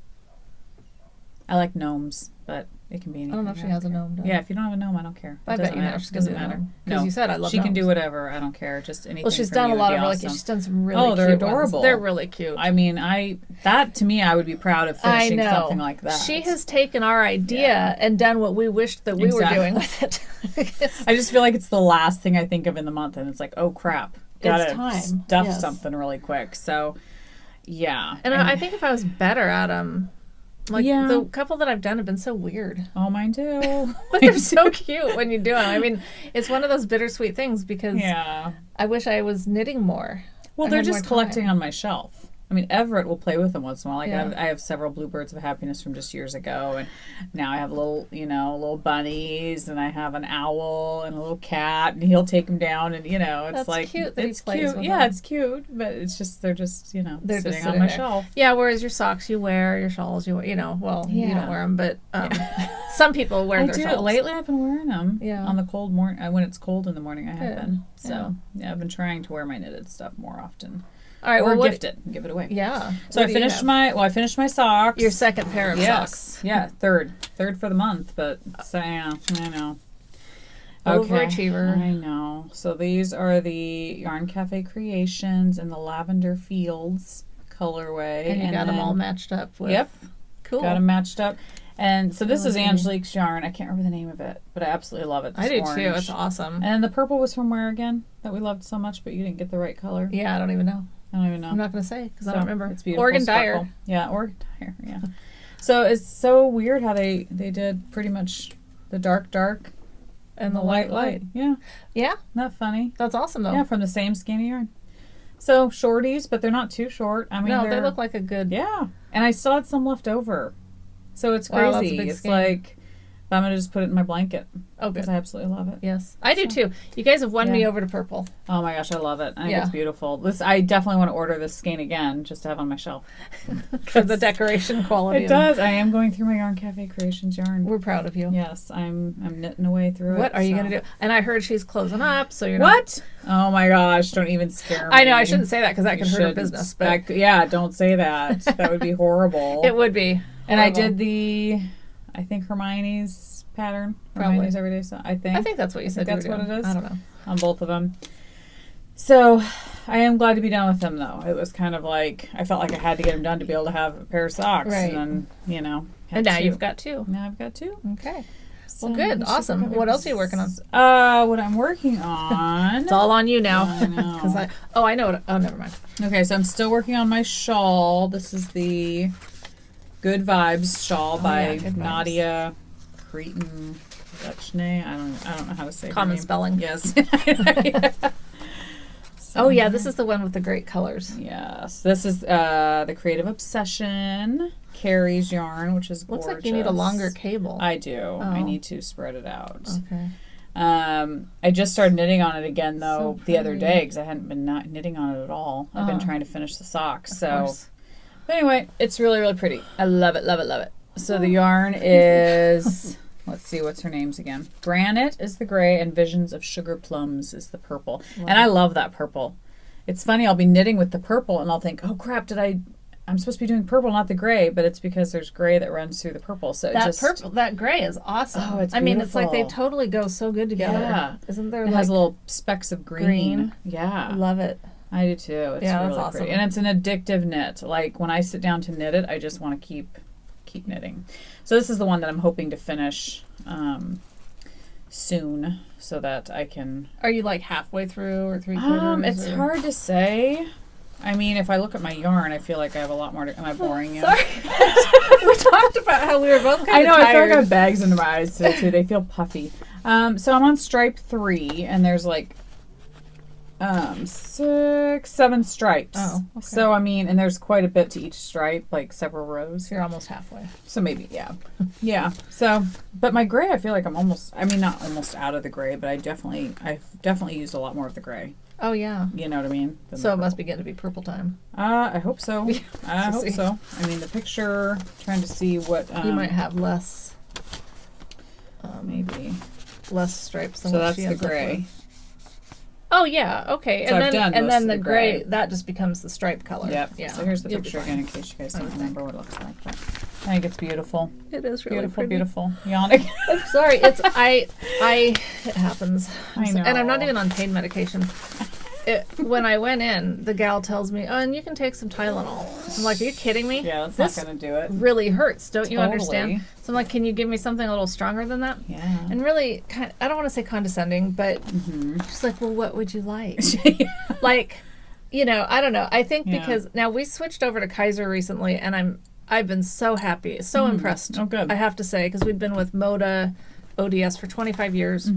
I like gnomes, but it can be anything. I don't know if she has a gnome done. Yeah, if you don't have a gnome, I don't care. I bet you know she's going to do matter. Because you said I love She gnomes. can do whatever. I don't care. Just anything. Well, she's from done you a lot would of be really awesome. She's done some really cute they're adorable. ones. They're really cute. I mean, that to me, I would be proud of finishing something like that. She has taken our idea and done what we wished that we were doing with it. I just feel like it's the last thing I think of in the month, and it's like, oh crap, gotta time. stuff something really quick. So, yeah. And I think if I was better at them, like the couple that I've done have been so weird. Oh, mine too. But they're so cute when you do them. I mean, it's one of those bittersweet things because I wish I was knitting more. Well, they're just collecting on my shelf. I mean, Everett will play with them once in a while. Like I have several Bluebirds of Happiness from just years ago, and now I have little bunnies, and I have an owl and a little cat, and he'll take them down, and it's That's like cute that it's he plays cute. with Yeah, them. It's cute, but it's just they're just they're sitting just on my there. shelf. Yeah, whereas your socks you wear, your shawls you wear, you don't wear them, but some people wear their shawls. Lately, I've been wearing them. Yeah. On the cold morning, when it's cold in the morning, I have been. So I've been trying to wear my knitted stuff more often. All right, or gift it and give it away. Yeah. So I finished my socks. Your second pair of socks. Yeah, third for the month, but I know. Overachiever. I know. So these are the Yarn Cafe Creations in the Lavender Fields colorway. And you got them all matched up with. Yep. Cool. Got them matched up. And so this is Angelique's yarn. I can't remember the name of it, but I absolutely love it. I do too. It's awesome. And the purple was from where again? That we loved so much, but you didn't get the right color. Yeah, I don't even know. I'm not going to say because I don't remember. It's beautiful. Oregon Dyer. Yeah, Oregon Dyer. Yeah. So it's so weird how they did pretty much the dark and the light. Yeah. Yeah. Isn't that funny? That's awesome though. Yeah, from the same skinny yarn. So shorties, but they're not too short. I mean, no, they look like a good. Yeah, and I still had some left over. So it's crazy. Wow, that's a big it's skein. like I'm gonna just put it in my blanket. Oh, good. Because I absolutely love it. Yes, I do too. You guys have won me over to purple. Oh my gosh, I love it. I think it's beautiful. I definitely want to order this skein again just to have on my shelf. For the decoration quality. It does. I am going through my Yarn Cafe Creations yarn. We're proud of you. Yes, I'm knitting away through it. What are you going to do? And I heard she's closing up, so you're What? Oh my gosh, don't even scare me. I know, I shouldn't say that because that could hurt her business. But don't say that. That would be horrible. It would be. And I did I think Hermione's pattern. Probably. Hermione's Everyday Stuff. I think that's what you said. That's what it is. I don't know. On both of them. So I am glad to be done with them, though. It was kind of like I felt like I had to get them done to be able to have a pair of socks. Right. And then, and now you've got two. Now I've got two. Okay. So Well, good. Awesome. What else are you working on? What I'm working on. It's all on you now. I know. I know. Never mind. Okay, so I'm still working on my shawl. This is the Good Vibes shawl by Nadia Cretan. Dutchney. I don't know how to say Common her name. spelling. Yes. Oh yeah, this is the one with the great colors. Yes, this is the Creative Obsession Carrie's yarn, which is gorgeous. Looks like you need a longer cable. I do. Oh. I need to spread it out. Okay. I just started knitting on it again though the other day because I hadn't been knitting on it at all. I've been trying to finish the socks. But anyway, it's really really pretty. I love it, love it, love it. So the yarn is. Let's see, what's her names again? Granite is the gray, and Visions of Sugar Plums is the purple. Wow. And I love that purple. It's funny, I'll be knitting with the purple, and I'll think, oh crap, I'm supposed to be doing purple, not the gray, but it's because there's gray that runs through the purple. So that gray is awesome. Oh, it's beautiful. I mean, it's like they totally go so good together. Yeah. Isn't there? It has little specks of green. Yeah. I love it. I do too. It's really awesome. pretty. And it's an addictive knit. Like when I sit down to knit it, I just want to keep knitting. So this is the one that I'm hoping to finish soon so that I can... Are you like halfway through or 3/4? It's hard to say. I mean, if I look at my yarn, I feel like I have a lot more to... Am I boring you? Sorry. We talked about how we were both kind of tired. I know, I feel like I have bags under my eyes today, too. They feel puffy. So I'm on stripe 3, and there's like 6, 7 stripes. Oh, okay. So, I mean, and there's quite a bit to each stripe, like several rows. You're almost halfway. So maybe, yeah. Yeah. So, but my gray, I feel like I'm almost, I mean, not almost out of the gray, but I've definitely used a lot more of the gray. Oh, yeah. You know what I mean? So it must be getting to be purple time. I hope so. I hope so. I mean, the picture, trying to see what... you might have less... maybe. Less stripes than so what she that's the gray. with. Oh, yeah. Okay. So and then the gray, that just becomes the stripe color. Yep. Yeah. So here's the picture again in case you guys don't remember what it looks like. But I think it's beautiful. It is really beautiful, pretty. Beautiful. Yawning. I'm sorry. It happens. I know. And I'm not even on pain medication. When I went in, the gal tells me, "Oh, and you can take some Tylenol." I'm like, "Are you kidding me? Yeah, that's this not going to do it. Really hurts. Don't you Totally. understand?" So I'm like, "Can you give me something a little stronger than that?" Yeah. And really, I don't want to say condescending, but she's like, "Well, what would you like?" Like, you know, I don't know. I think because now we switched over to Kaiser recently, and I've been so happy, so impressed. Oh, good. I have to say, because we'd been with Moda ODS for 25 years.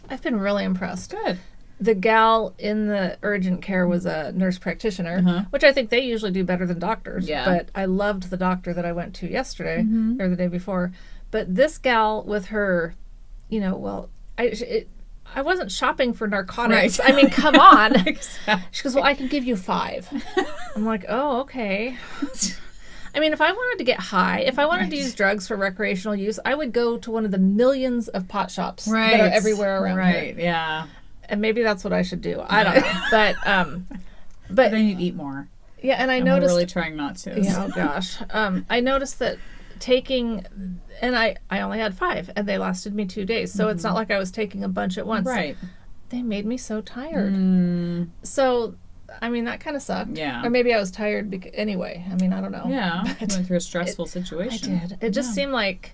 I've been really impressed. Good. The gal in the urgent care was a nurse practitioner, which I think they usually do better than doctors. Yeah. But I loved the doctor that I went to yesterday or the day before. But this gal with her, you know, well, I wasn't shopping for narcotics. Right. I mean, come on. Exactly. She goes, "Well, I can give you 5." I'm like, "Oh, okay." I mean, if I wanted to get high, if I wanted to use drugs for recreational use, I would go to one of the millions of pot shops that are everywhere around here. Right, yeah. And maybe that's what I should do. I don't know. But then you'd eat more. Yeah, and I noticed... noticed... We're really trying not to. Yeah, oh gosh. I noticed that taking... And I only had 5, and they lasted me 2 days. So it's not like I was taking a bunch at once. Right. They made me so tired. So, I mean, that kind of sucked. Yeah. Or maybe I was tired anyway. I mean, I don't know. Yeah. You went through a stressful situation. I did. It just seemed like,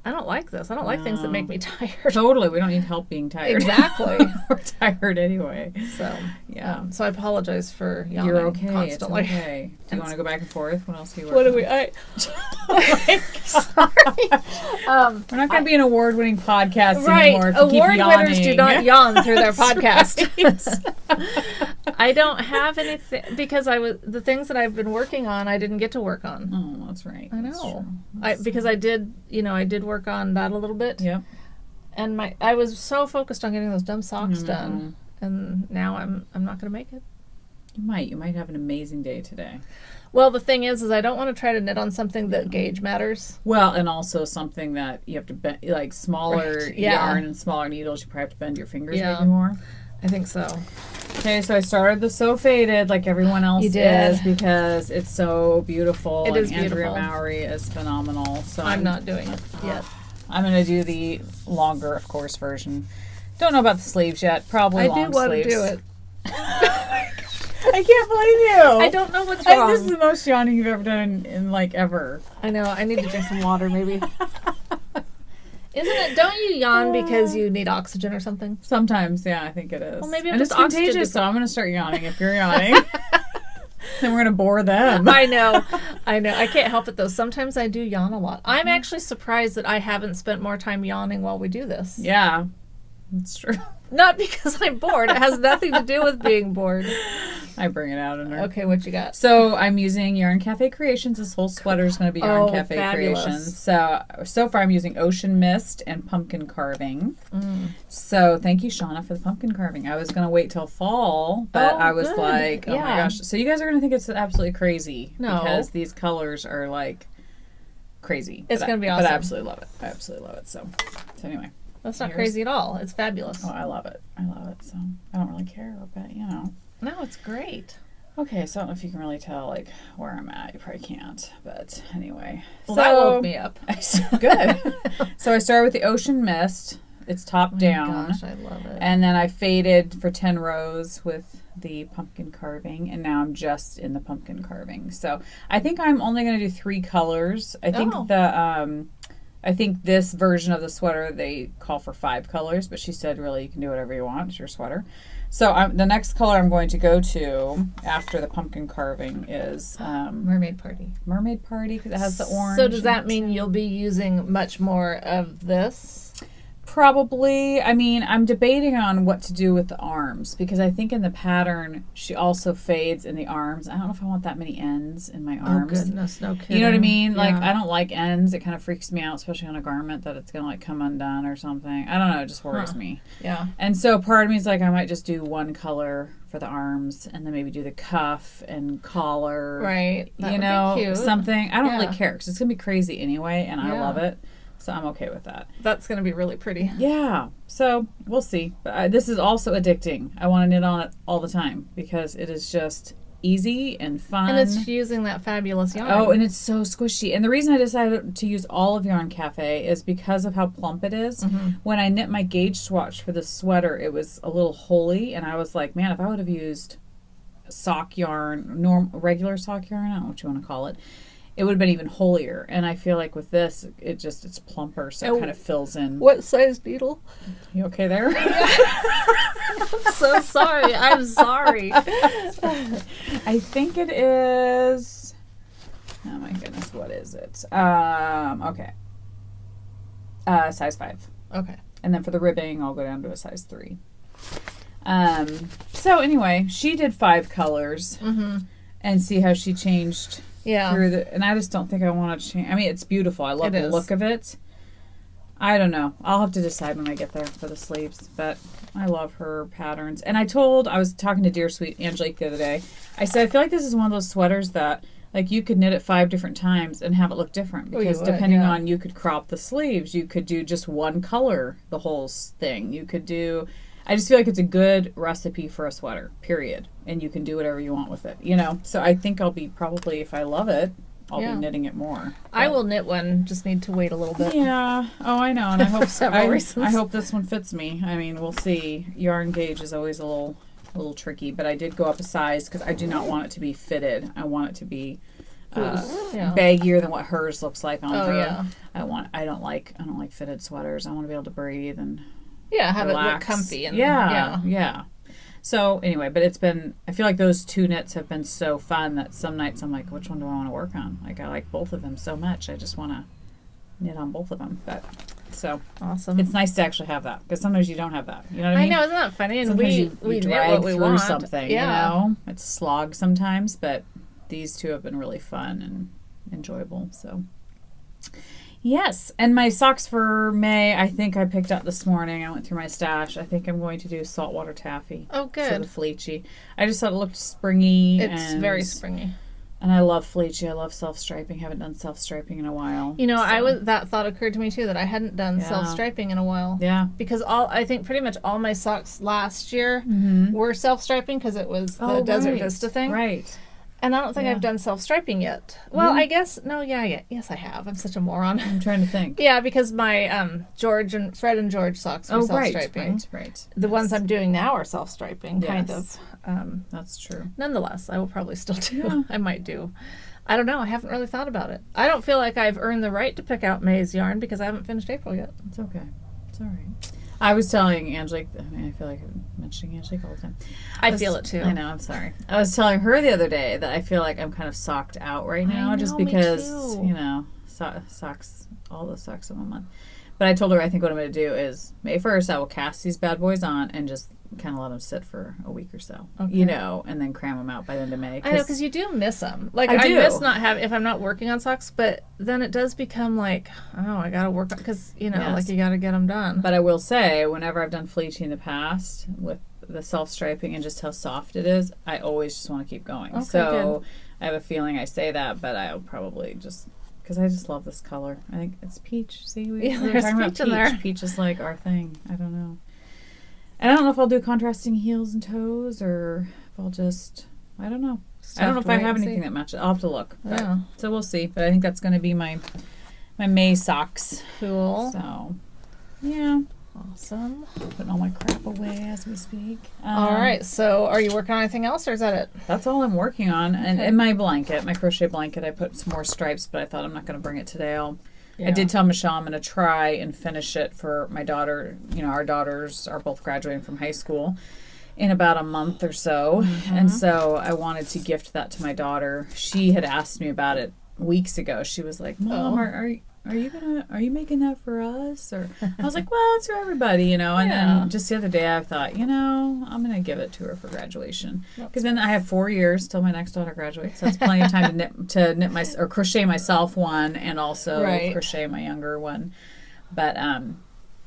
I don't like this. I don't like things that make me tired. Totally. We don't need help being tired. Exactly. We're tired anyway. So, yeah. So I apologize for yawning You're okay. constantly. It's okay. Do you want to go back and forth? What else do you work What do on? we... Sorry. We're not going to be an award-winning podcast right. anymore if you keep Award yawning. winners do not yawn through their podcast. Right. I don't have anything because the things that I've been working on, I didn't get to work on. Oh, that's right. I That's know. true. Because I did work on that a little bit. Yep. And I was so focused on getting those dumb socks done, and now I'm not going to make it. You might have an amazing day today. Well, the thing is I don't want to try to knit on something that gauge matters. Well, and also something that you have to bend, like smaller yarn and smaller needles. You probably have to bend your fingers maybe more. I think so. Okay, so I started the So Faded like everyone else is because it's so beautiful. It is Andrea beautiful. Mowry is phenomenal. So I'm not doing it yet. I'm going to do the longer, of course, version. Don't know about the sleeves yet. Probably long sleeves. I do want to do it. I can't believe you. I don't know what's wrong. This is the most yawning you've ever done in like ever. I know. I need to drink some water, maybe. Isn't it? Don't you yawn because you need oxygen or something? Sometimes, yeah, I think it is. Well, maybe and it's contagious, so I'm going to start yawning if you're yawning. Then we're going to bore them. I know. I can't help it, though. Sometimes I do yawn a lot. I'm actually surprised that I haven't spent more time yawning while we do this. Yeah, that's true. Not because I'm bored. It has nothing to do with being bored. I bring it out in her. Okay, what you got? So I'm using Yarn Cafe Creations. This whole sweater is going to be Yarn Cafe fabulous. Creations. So far I'm using Ocean Mist and pumpkin carving. So thank you, Shauna, for the pumpkin carving. I was going to wait till fall, but I was like, oh my gosh. So you guys are going to think it's absolutely crazy. No. Because these colors are like crazy. It's going to be awesome. But I absolutely love it. I absolutely love it. So anyway. That's not crazy at all. It's fabulous. Oh, I love it. I love it. So I don't really care, but you know. No, it's great. Okay, so I don't know if you can really tell like where I'm at. You probably can't, but anyway. Well, that woke me up. Good. So I started with the Ocean Mist. It's top down. Gosh, I love it. And then I faded for 10 rows with the pumpkin carving, and now I'm just in the pumpkin carving. So I think I'm only going to do 3 colors. I think I think this version of the sweater, they call for 5 colors, but she said, really, you can do whatever you want. It's your sweater. So the next color I'm going to go to after the pumpkin carving is Mermaid Party. Mermaid Party, because it has the orange. So does that mean you'll be using much more of this? Probably. I mean, I'm debating on what to do with the arms, because I think in the pattern she also fades in the arms. I don't know if I want that many ends in my arms. Oh goodness, no kidding. You know what I mean? Yeah. Like, I don't like ends. It kind of freaks me out, especially on a garment that it's gonna like come undone or something. I don't know. It just worries me. Yeah. And so part of me is like, I might just do one color for the arms, and then maybe do the cuff and collar. Right. That you would know, be cute. something. I don't Yeah. really care because it's gonna be crazy anyway, and I Yeah. love it. So I'm okay with that. That's going to be really pretty. Yeah. So we'll see. But this is also addicting. I want to knit on it all the time because it is just easy and fun. And it's using that fabulous yarn. Oh, and it's so squishy. And the reason I decided to use all of Yarn Cafe is because of how plump it is. Mm-hmm. When I knit my gauge swatch for this sweater, it was a little holey. And I was like, man, if I would have used sock yarn, regular sock yarn, I don't know what you want to call it, it would have been even holier. And I feel like with this, it's plumper, so it kind of fills in. What size needle? You okay there? I'm so sorry. I'm sorry. I think it is. Oh my goodness, what is it? Okay. Size 5. Okay. And then for the ribbing, I'll go down to a size 3. So anyway, she did 5 colors, and see how she changed. Yeah. And I just don't think I want to change. I mean, it's beautiful. I love the is. look of it. I don't know. I'll have to decide when I get there for the sleeves. But I love her patterns. And I was talking to dear sweet Angelique the other day. I said, I feel like this is one of those sweaters that, like, you could knit it 5 different times and have it look different. Because depending on, you could crop the sleeves. You could do just one color, the whole thing. You could do... I just feel like it's a good recipe for a sweater, period. And you can do whatever you want with it, you know? So I think I'll be probably, if I love it, I'll be knitting it more. But I will knit one, just need to wait a little bit. Yeah. Oh, I know. And I hope For several reasons. I hope this one fits me. I mean, we'll see. Yarn gauge is always a little tricky, but I did go up a size because I do not want it to be fitted. I want it to be baggier than what hers looks like on her. Yeah. I don't like fitted sweaters. I want to be able to breathe and have relax. it look comfy. And, yeah. So anyway, but I feel like those 2 knits have been so fun that some nights I'm like, which one do I want to work on? Like, I like both of them so much. I just want to knit on both of them. But so awesome. It's nice to actually have that, because sometimes you don't have that. You know what I mean? I know, isn't that funny? And sometimes we drag knit what we through want. something. Yeah. You know, it's a slog sometimes, but these 2 have been really fun and enjoyable. So. Yes, and my socks for May, I think I picked up this morning. I went through my stash. I think I'm going to do saltwater taffy. Oh, good. Sort of fleechy. I just thought it looked springy. It's very springy. And I love fleechy. I love self-striping. Haven't done self-striping in a while. You know, that thought occurred to me too, that I hadn't done self-striping in a while. Yeah. Because I think pretty much all my socks last year were self-striping because it was the Desert Vista thing. Right. And I don't think I've done self-striping yet. Well, I guess, yes, I have. I'm such a moron. I'm trying to think. Yeah, because my Fred and George socks were self-striping. Right. The ones I'm doing now are self-striping, kind of. That's true. Nonetheless, I will probably still do. Yeah. I might do. I don't know. I haven't really thought about it. I don't feel like I've earned the right to pick out May's yarn because I haven't finished April yet. It's okay. It's all right. I was telling Angelique, I feel like I'm mentioning Angelique all the time. I feel it too. I know, I'm sorry. I was telling her the other day that I feel like I'm kind of socked out right now, just because, socks, all the socks of a month. But I told her I think what I'm going to do is May 1st I will cast these bad boys on and just kind of let them sit for a week or so, and then cram them out by the end of May. I know, because you do miss them. Like, I miss not having, if I'm not working on socks, but then it does become like, oh, I got to work on, because, like you got to get them done. But I will say, whenever I've done fleechy in the past with the self-striping and just how soft it is, I always just want to keep going. Okay, so good. I have a feeling I say that, but I'll probably just... Because I just love this color. I think it's peach. See, we were talking about peach. There. Peach is like our thing. I don't know. And I don't know if I'll do contrasting heels and toes, or if I'll just... I don't know. I don't know if I have anything that matches. I'll have to look. But, yeah. So we'll see. But I think that's going to be my May socks. Cool. So, yeah. Awesome. Putting all my crap away as we speak. All right. So are you working on anything else, or is that it? That's all I'm working on. And in my blanket, my crochet blanket, I put some more stripes, but I thought I'm not going to bring it today. I did tell Michelle I'm going to try and finish it for my daughter. You know, our daughters are both graduating from high school in about a month or so. And so I wanted to gift that to my daughter. She had asked me about it weeks ago. She was like, Mom, are you making that for us? Or I was like, well, it's for everybody, you know. And then just the other day I thought, you know, I'm going to give it to her for graduation. Because then I have 4 years till my next daughter graduates. So that's plenty of time to knit my, or crochet myself one, and also crochet my younger one. But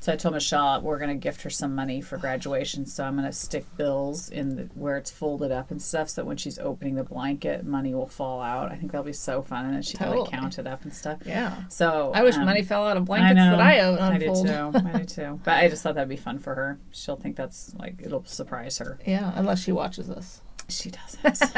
so I told Michelle we're going to gift her some money for graduation. So I'm going to stick bills in where it's folded up and stuff, so that when she's opening the blanket, money will fall out. I think that'll be so fun, and then she can like count it up and stuff. Yeah. So I wish money fell out of blankets that I own. I do too. I do too. But I just thought that'd be fun for her. She'll think that's like, it'll surprise her. Yeah, unless she watches this. She doesn't.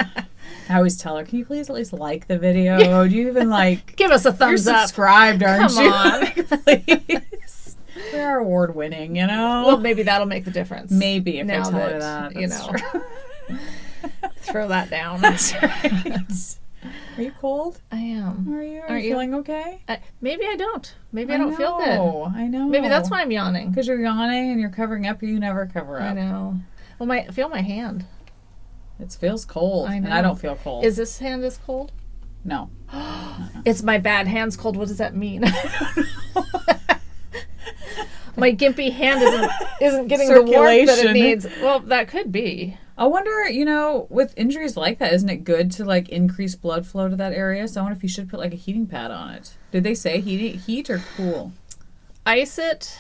I always tell her, can you please at least like the video? Do you even like give us a thumbs up? You're subscribed, aren't you? Come on. Please. We're award winning, you know. Well, maybe that'll make the difference. Maybe if I tell her that, you know. Throw that down. That's right. Are you cold? I am. Are you feeling okay? Maybe I don't. Maybe I don't feel good. I know. Maybe that's why I'm yawning. Because you're yawning and you're covering up. You never cover up. I know. Well, feel my hand. It feels cold. I know. And I don't feel cold. Is this hand as cold? No. It's my bad hand's cold. What does that mean? My gimpy hand isn't getting the warmth that it needs. Well, that could be. I wonder, you know, with injuries like that, isn't it good to like increase blood flow to that area? So I wonder if you should put like a heating pad on it. Did they say heat or cool? Ice it,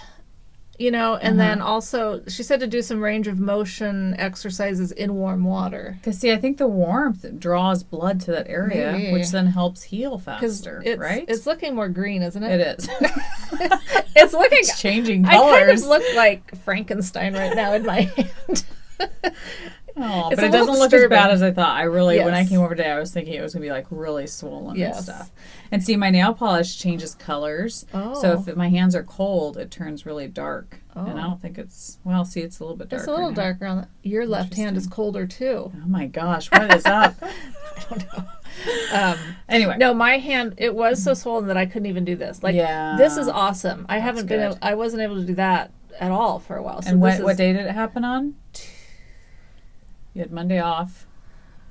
you know, and then also she said to do some range of motion exercises in warm water. Because see, I think the warmth draws blood to that area, which then helps heal faster, right? It's looking more green, isn't it? It is. It's looking. It's changing colors. I kind of look like Frankenstein right now in my hand. Oh, but it doesn't look as bad as I thought. I really, when I came over today, I was thinking it was going to be like really swollen and stuff. And see, my nail polish changes colors. Oh. So if my hands are cold, it turns really dark. Oh. And I don't think it's, well, see, it's a little bit darker. It's a little darker on your left hand is colder too. Oh my gosh, what is up? I don't know. Anyway. No, my hand, it was so swollen that I couldn't even do this. Like, this is awesome. I wasn't able to do that at all for a while. So and what day did it happen on? You had Monday off.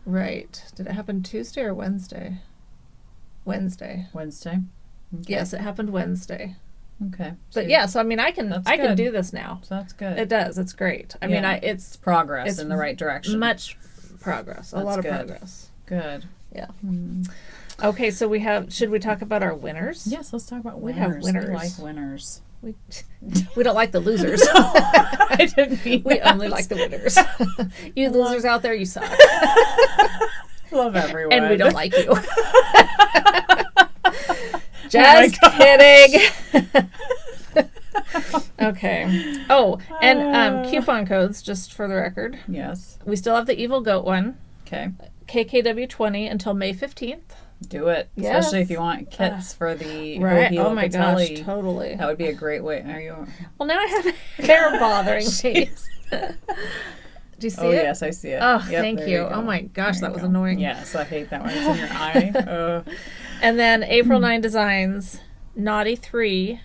Right. Did it happen Tuesday or Wednesday? Wednesday. Okay. Yes, it happened Wednesday. Okay. But so I mean, I can do this now. So that's good. It does. It's great. I mean, it's progress in the right direction. Much progress. A lot of progress. Good. Yeah. Okay, so should we talk about our winners? Yes, let's talk about winners. We have winners. We like winners. We don't like the losers. I didn't mean We only like the winners. You losers out there, you suck. Love everyone. And we don't like you. Just kidding. Okay. Oh, and coupon codes, just for the record. Yes. We still have the Evil Goat one. Okay. KKW20 until May 15th. Do it. Yes. Especially if you want kits for the right. Oh my gosh, totally. That would be a great way. Are you? Well, now I have hair bothering me. Do you see it? Oh, yes, I see it. Oh, thank you. Oh my gosh, that was annoying. Yes, I hate that when it's in your eye. And then April 9 Designs, KNOTTY3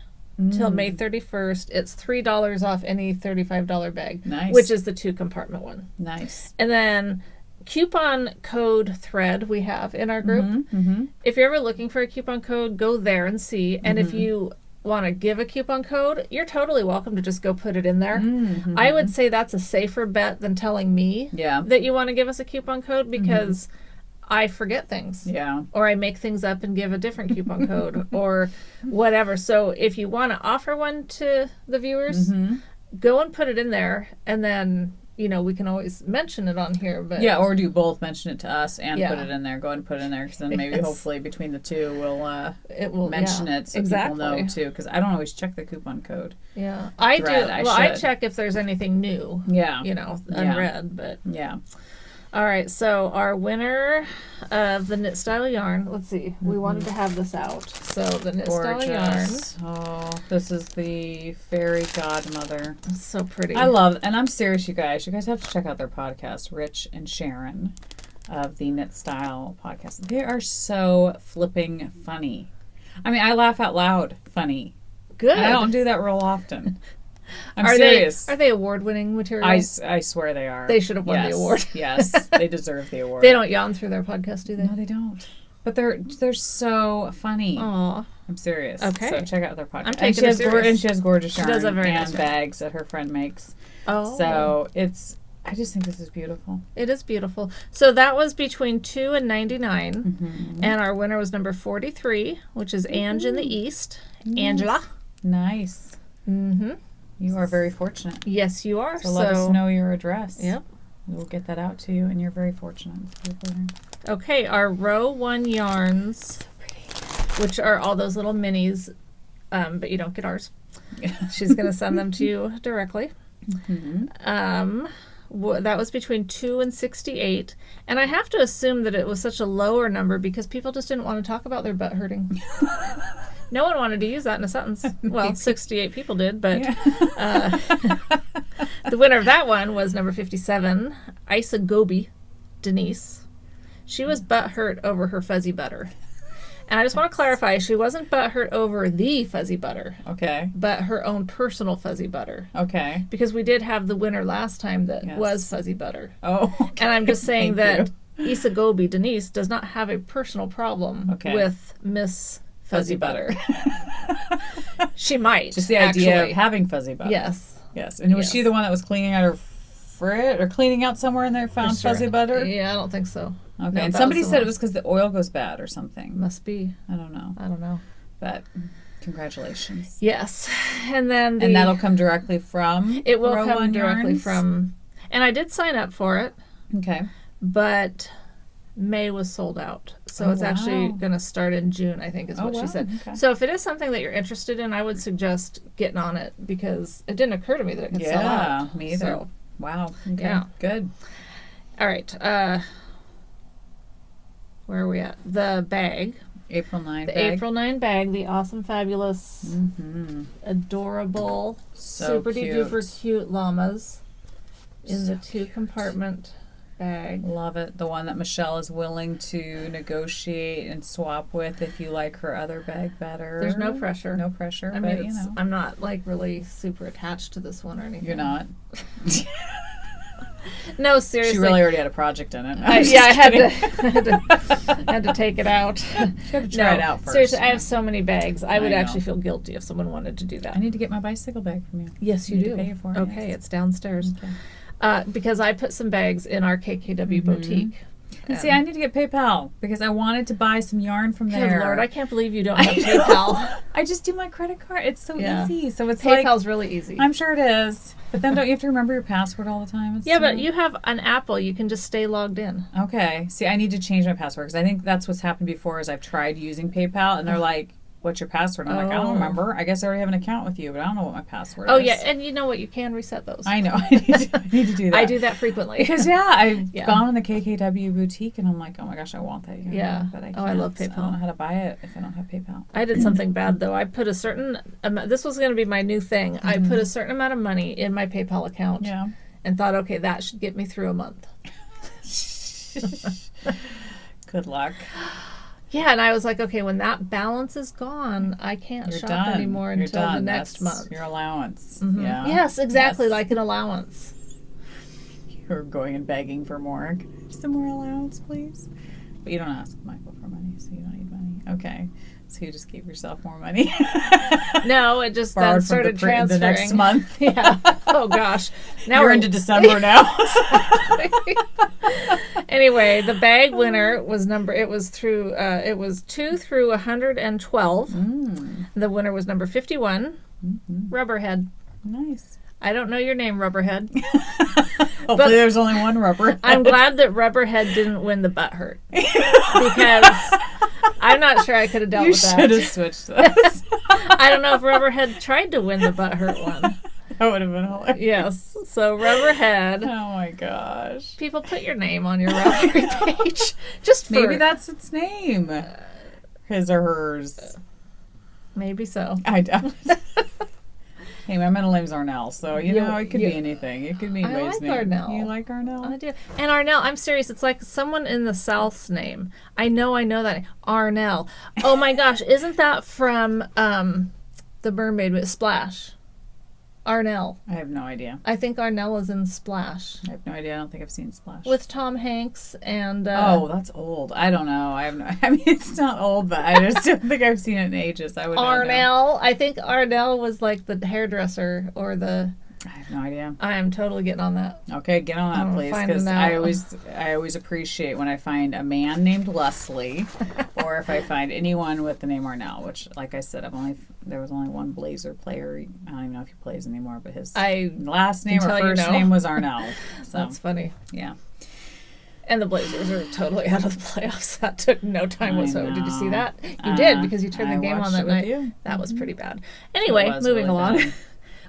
till May 31st. It's $3 off any $35 bag. Nice. Which is the 2-compartment one. Nice. And then coupon code thread we have in our group. If you're ever looking for a coupon code, go there and see. And if you want to give a coupon code, you're totally welcome to just go put it in there. I would say that's a safer bet than telling me that you want to give us a coupon code, because I forget things. Yeah. Or I make things up and give a different coupon code or whatever. So if you want to offer one to the viewers, go and put it in there, and then we can always mention it on here. But or do both, mention it to us and put it in there. Go ahead and put it in there, because then maybe hopefully between the two we'll mention it so people know too. Because I don't always check the coupon code. Yeah, I do. I check if there's anything new. Yeah, unread. But all right, so our winner of the Knit Style Yarn, let's see, we wanted to have this out. So the Knit Style Yarn. Oh, this is the Fairy Godmother. It's so pretty. I love, and I'm serious, you guys. You guys have to check out their podcast, Rich and Sharon of the Knit Style podcast. They are so flipping funny. I mean, I laugh out loud funny. Good. And I don't do that real often. I'm are serious. Are they award-winning materials? I swear they are. They should have won the award. Yes, they deserve the award. They don't yawn through their podcast, do they? No, they don't. But they're so funny. Aw. I'm serious. Okay. So check out their podcast. I'm taking it serious. And she has gorgeous yarn does have very and nice bags that her friend makes. Oh. So I just think this is beautiful. It is beautiful. So that was between $2 and $99. Mm-hmm. And our winner was number 43, which is AngintheEast. Nice. Angela. Nice. Mm-hmm. You are very fortunate. Yes, you are. So let us know your address. Yep. We'll get that out to you, and you're very fortunate. Okay, our row 1 yarns, which are all those little minis, but you don't get ours. She's going to send them to you directly. Mm-hmm. That was between 2 and 68. And I have to assume that it was such a lower number because people just didn't want to talk about their butt hurting. No one wanted to use that in a sentence. Well, 68 people did, but the winner of that one was number 57, Isagobi, Denise. She was butthurt over her fuzzy butter. And I just want to clarify, she wasn't butthurt over the fuzzy butter. Okay. But her own personal fuzzy butter. Okay. Because we did have the winner last time that was fuzzy butter. Oh, okay. And I'm just saying that Isagobi, Denise, does not have a personal problem with Miss Fuzzy Butter. She might. Just the idea of having fuzzy butter. Yes. Yes. And was she the one that was cleaning out her fridge or cleaning out somewhere and they found fuzzy butter? Yeah, I don't think so. Okay. No, and somebody said it was because the oil goes bad or something. Must be. I don't know. But congratulations. Yes. And then and that'll come directly from it will come directly from, and I did sign up for it. Okay. But May was sold out. So it's actually going to start in June, I think is what she said. Okay. So if it is something that you're interested in, I would suggest getting on it because it didn't occur to me that it could sell out. Yeah, me either. So, wow. Okay. Yeah. Good. All right. Where are we at? The bag. April 9 bag. The April 9 bag. The awesome, fabulous, adorable, super duper cute llamas in the 2-compartment bag. Love it. The one that Michelle is willing to negotiate and swap with if you like her other bag better. There's no pressure. No pressure. I mean, I'm not like really super attached to this one or anything. You're not? No, seriously. She really already had a project in it. I had to take it out. She had to try it out first. Seriously, I have so many bags. I would actually feel guilty if someone wanted to do that. I need to get my bicycle bag from you. Yes, you do. To pay you for it. Okay, it's downstairs. Okay. Because I put some bags in our KKW boutique. And see, I need to get PayPal because I wanted to buy some yarn from there. Good Lord, I can't believe you don't have PayPal. I just do my credit card. It's so easy. So it's PayPal's really easy. I'm sure it is. But then don't you have to remember your password all the time? But you have an Apple. You can just stay logged in. Okay. See, I need to change my password because I think that's what's happened before is I've tried using PayPal and they're like, what's your password? And I'm like, I don't remember. I guess I already have an account with you, but I don't know what my password is. Oh, yeah. And you know what? You can reset those. I know. I need to do that. I do that frequently. Because, I've gone in the KKW boutique and I'm like, oh my gosh, I want that. But I can't. I love PayPal. I don't know how to buy it if I don't have PayPal. I did something bad, though. I put a certain amount. This was going to be my new thing. I put a certain amount of money in my PayPal account. Yeah. And thought, okay, that should get me through a month. Good luck. Yeah, and I was like, okay, when that balance is gone, I can't shop anymore until the next month. Your allowance. Mm-hmm. Yeah. Yes, exactly, like an allowance. You're going and begging for more. Some more allowance, please. But you don't ask Michael for money, so you don't need money. Okay. So you just gave yourself more money. No, it just then started transferring. The next month. Yeah. Oh, gosh. Now we're into December now. Anyway, the bag winner was it was 2 through 112. The winner was number 51, Rubberhead. Nice. I don't know your name, Rubberhead. Hopefully there's only one Rubberhead. I'm glad that Rubberhead didn't win the butthurt. Because I'm not sure I could have dealt with that. You should have switched those. I don't know if Rubberhead tried to win the butthurt one. That would have been hilarious. Yes. So Rubberhead. Oh my gosh. People, put your name on your Ravelry page. Just maybe that's its name. His or hers. Maybe so. I doubt it. Hey, my middle name's Arnell, so you know it could be anything. It could be anybody's name. Arnell. You like Arnell? I do. And Arnell, I'm serious. It's like someone in the South's name. I know that name. Arnell. Oh my gosh, isn't that from the Mermaid with Splash? Arnell. I have no idea. I think Arnell is in Splash. I have no idea. I don't think I've seen Splash. With Tom Hanks and... oh, that's old. I don't know. I have no... I mean, it's not old, but I just don't think I've seen it in ages. I would not know. Arnell. I think Arnell was like the hairdresser or the... I have no idea. I am totally getting on that. Okay, get on that, please, because I always appreciate when I find a man named Leslie, or if I find anyone with the name Arnell. Which, like I said, there was only one Blazer player. I don't even know if he plays anymore, but his last name or first name was Arnell. So that's funny. Yeah. And the Blazers are totally out of the playoffs. That took no time whatsoever. Did you see that? You did, because you turned the game on that night. That was pretty bad. Anyway, moving along.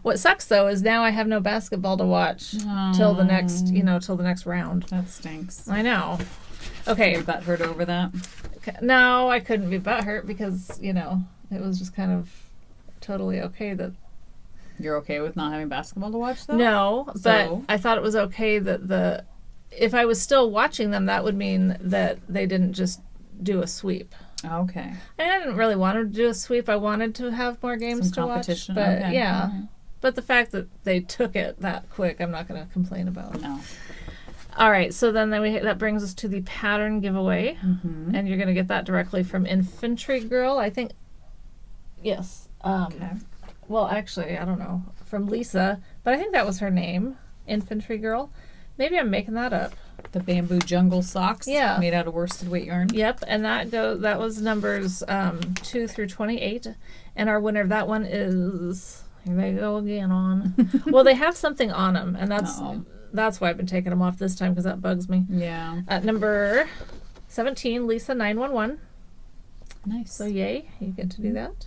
What sucks though is now I have no basketball to watch till the next round. That stinks. I know. Okay. Are you butthurt over that? No, I couldn't be butthurt because, it was just kind of totally okay that... You're okay with not having basketball to watch though? No, but I thought it was okay that if I was still watching them, that would mean that they didn't just do a sweep. Okay. And I didn't really want them to do a sweep. I wanted to have more games to watch. But okay. Yeah. Okay. But the fact that they took it that quick, I'm not going to complain about. No. All right, so then that brings us to the pattern giveaway, and you're going to get that directly from Infantrygirl, I think. Yes. Okay. Well, actually, I don't know, from Lisa, but I think that was her name, Infantrygirl. Maybe I'm making that up. The bamboo jungle socks. Yeah. Made out of worsted weight yarn. Yep, and that was numbers 2 through 28, and our winner of that one is... Here they go again on. Well, they have something on them, and that's why I've been taking them off this time, because that bugs me. Yeah. At number 17, Lisa 911. Nice. So yay, you get to do that.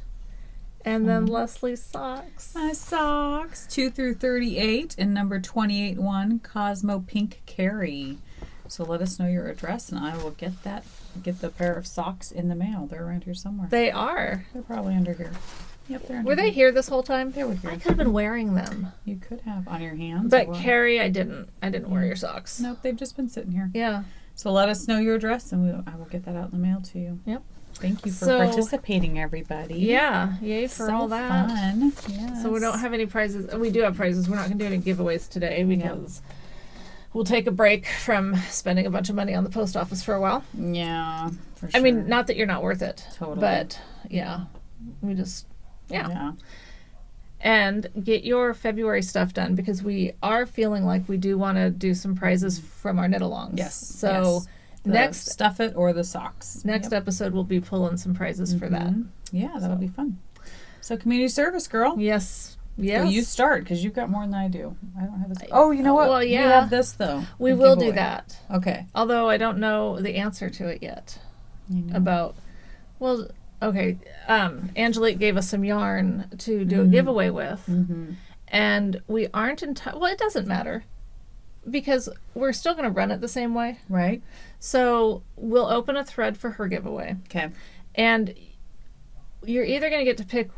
And then Leslie's socks. My socks 2 through 38, and number 28-1, Cosmopink Carrie. So let us know your address, and I will get the pair of socks in the mail. They're around here somewhere. They are. They're probably under here. Yep, they're under Were they here this whole time? They were here. I could have been wearing them. You could have on your hands. But Carrie, I didn't wear your socks. Nope, they've just been sitting here. Yeah. So let us know your address, and I will get that out in the mail to you. Yep. Thank you for participating, everybody. Yeah, yay for all that. Fun. Yes. So we don't have any prizes. We do have prizes. We're not going to do any giveaways today because we'll take a break from spending a bunch of money on the post office for a while. Yeah, for sure. I mean, not that you're not worth it. Totally. But, we just, And get your February stuff done because we are feeling like we do want to do some prizes from our knit-alongs. Yes. So... Next stuff it or the socks. Next episode we'll be pulling some prizes for that. Yeah, that'll be fun. So community service, girl. Yes. Well, you start because you've got more than I do. I don't have this. Oh, you know what? Well, yeah. You have this though. We will do that. Okay. Although I don't know the answer to it yet. About. Well, okay. Angelique gave us some yarn to do a giveaway with, and we aren't in touch. Well, it doesn't matter. Because we're still going to run it the same way. Right. So we'll open a thread for her giveaway. Okay. And you're either going to get to pick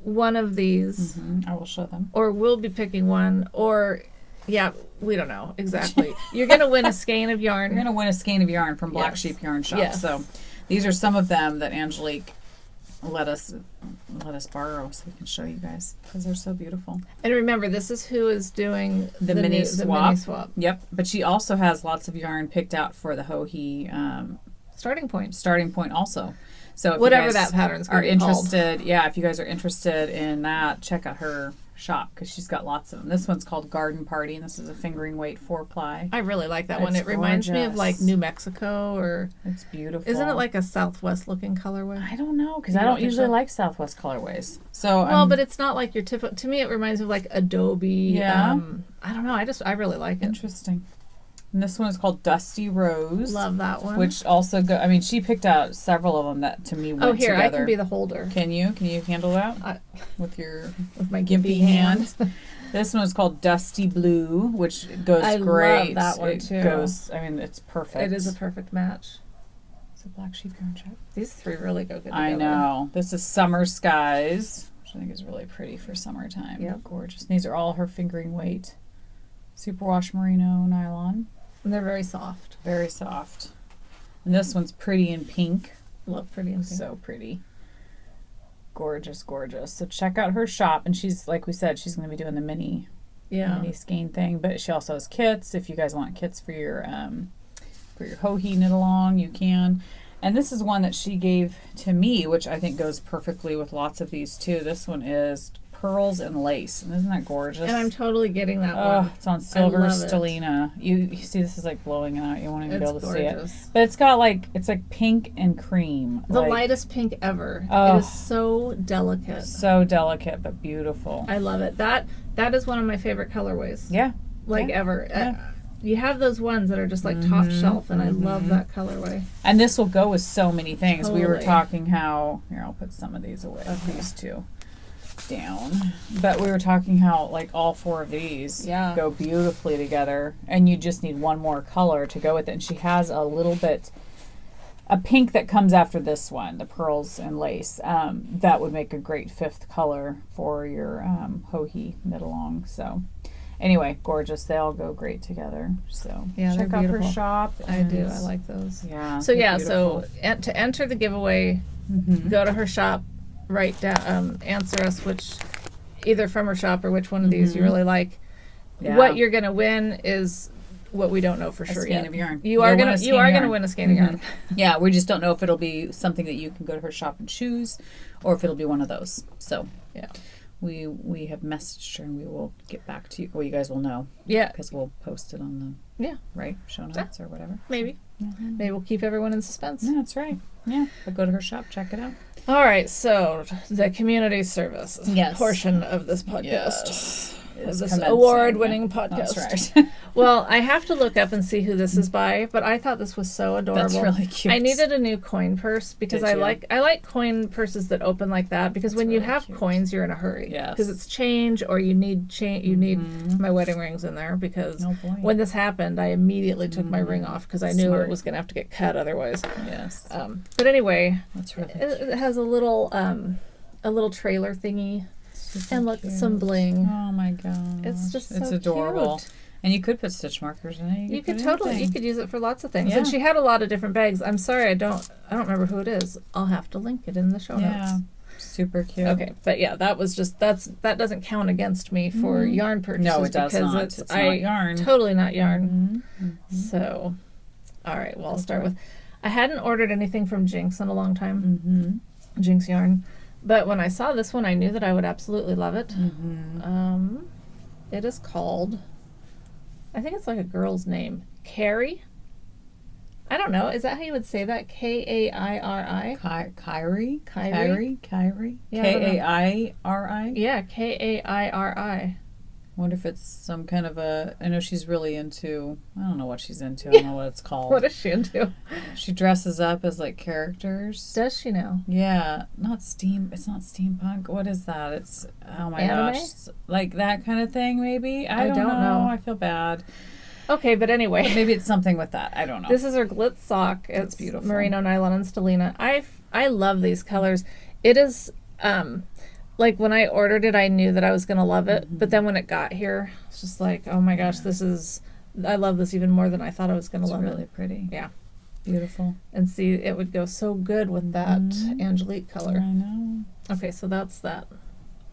one of these. I will show them. Or we'll be picking one. Or, we don't know exactly. You're going to win a skein of yarn. You're going to win a skein of yarn from Black Sheep Yarn Shop. Yes. So these are some of them that Angelique let us borrow so we can show you guys because they're so beautiful. And remember, this is who is doing the mini swap. Yep. But she also has lots of yarn picked out for the Ho-He starting point also. So if whatever you guys that pattern's are interested, if you guys are interested in that, check out her shop because she's got lots of them. This one's called Garden Party, and this is a fingering weight 4-ply. I really like that one. It reminds me of like New Mexico, or it's beautiful. Isn't it like a Southwest looking colorway? I don't know because I don't usually like Southwest colorways. So but it's not like your typical. To me, it reminds me of like Adobe. Yeah. I don't know. I really like it. Interesting. And this one is called Dusty Rose. Love that one. Which also she picked out several of them that to me went together. I can be the holder. Can you? Can you handle that? With my gimpy hand. This one is called Dusty Blue, which goes great. I love that one too. It's perfect. It is a perfect match. It's a Black Sheep Yarn Shop. These three really go good together. I know. This is Summer Skies which I think is really pretty for summertime. Yep. Gorgeous. And these are all her fingering weight. Superwash merino nylon. And they're very soft. Very soft. And this one's pretty in pink. Love pretty and pink. So pretty. Gorgeous, gorgeous. So check out her shop. And she's, like we said, she's going to be doing the mini skein thing. But she also has kits. If you guys want kits for your Hohi knit along, you can. And this is one that she gave to me, which I think goes perfectly with lots of these too. This one is pearls and lace. And isn't that gorgeous? And I'm totally getting that one. It's on silver stellina. You see this is like blowing out. You won't even be able to gorgeous. see it. But it's got like, it's like pink and cream. The like, lightest pink ever. It is so delicate. So delicate, but beautiful. I love it. That is one of my favorite colorways. Yeah. Like ever. Yeah. You have those ones that are just like top shelf, and I love that colorway. And this will go with so many things. Totally. We were talking how, here, I'll put some of these away, these two down. But we were talking how like all four of these go beautifully together, and you just need one more color to go with it. And she has a little bit, a pink that comes after this one, the pearls and lace. That would make a great fifth color for your Hohi knit along. So anyway, gorgeous. They all go great together. So check out her shop. I do. I like those. Yeah. So so to enter the giveaway, go to her shop, write down, answer us which, either from her shop or which one of these you really like. Yeah. What you're gonna win is what we don't know for sure yet. A skein of yarn. You are gonna win a skein of yarn. Yeah, we just don't know if it'll be something that you can go to her shop and choose, or if it'll be one of those. So yeah. We have messaged her, and we will get back to you. Well, you guys will know. Yeah. Because we'll post it on the show notes or whatever. Maybe. Maybe we'll keep everyone in suspense. Yeah, that's right. Yeah. But go to her shop, check it out. All right. So the community service portion of this podcast. This award-winning podcast. That's right. Well, I have to look up and see who this is by, but I thought this was so adorable. That's really cute. I needed a new coin purse because I like coin purses that open like that, because when you have coins, you're in a hurry. Yes. Because it's change, or you need You need my wedding rings in there, because when this happened, I immediately took my ring off because I knew it was going to have to get cut otherwise. Yes. But anyway, that's really it has a little trailer thingy. And look, some bling. Oh my gosh. It's just so adorable. cute. And you could put stitch markers in it. You could use it for lots of things. Yeah. And she had a lot of different bags. I'm sorry, I don't remember who it is. I'll have to link it in the show notes. Super cute. Okay, but yeah, that was just that doesn't count against me for yarn purchases. No, it does not. It's not yarn. Totally not yarn. So, all right. Well, I'll start with. I hadn't ordered anything from Jinx in a long time. Jinx yarn. But when I saw this one, I knew that I would absolutely love it. It is called, I think it's like a girl's name, Carrie. I don't know. Is that how you would say that? Kairi? Kyrie? Kyrie? Yeah, Kairi? Yeah, Kairi. Wonder if it's some kind of I know she's really into, I don't know what she's into. I don't know what it's called. What is she into? She dresses up as like characters. Does she now? Yeah. It's not steampunk. What is that? It's, oh my anime? gosh. Like that kind of thing I don't know. I feel bad. Okay, but anyway. But maybe it's something with that. I don't know. This is her glitz sock. It's beautiful. Merino nylon and stellina. I love these colors. It is, like when I ordered it, I knew that I was going to love it. But then when it got here, it's just like, oh my gosh, I love this even more than I thought I was going to love it. It's really pretty. Yeah. Beautiful. And see, it would go so good with that Angelique color. I know. Okay, so that's that.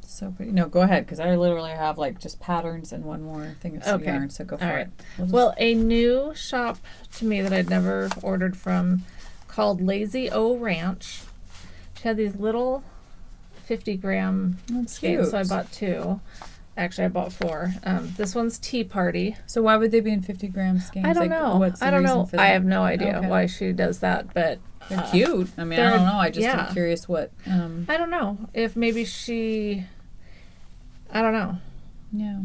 So pretty. No, go ahead, because I literally have like just patterns and one more thing of yarn, so go for it. Well, a new shop to me that I'd never ordered from called Lazy O Ranch. She had these little 50-gram skeins, so I bought 2. Actually, I bought 4. This one's Tea Party. So why would they be in 50-gram skeins? I don't know. I don't know. I have no idea why she does that, but they're cute. I mean, I don't know. I just am curious what. I don't know if maybe she. I don't know. Yeah.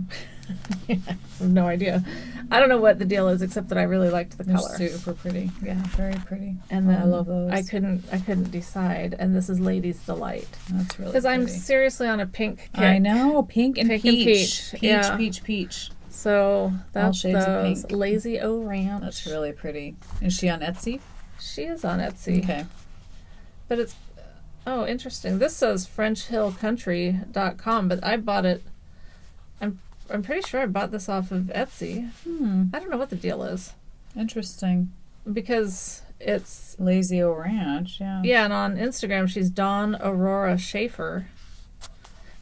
I have no idea. I don't know what the deal is, except that I really liked the color. Super pretty. Yeah, very pretty. And then I love those. I couldn't decide. And this is Lady's Delight. That's really pretty. Because I'm seriously on a pink kick. I know, pink and peach. Peach. So that's all shades of pink. Lazy O Ranch. That's really pretty. Is she on Etsy? She is on Etsy. Okay. But it's Oh, interesting. This says FrenchHillCountry.com, but I bought it. I'm pretty sure I bought this off of Etsy. I don't know what the deal is. Interesting. Because it's Lazy O Ranch, yeah. Yeah, and on Instagram she's Dawn Aurora Schaefer.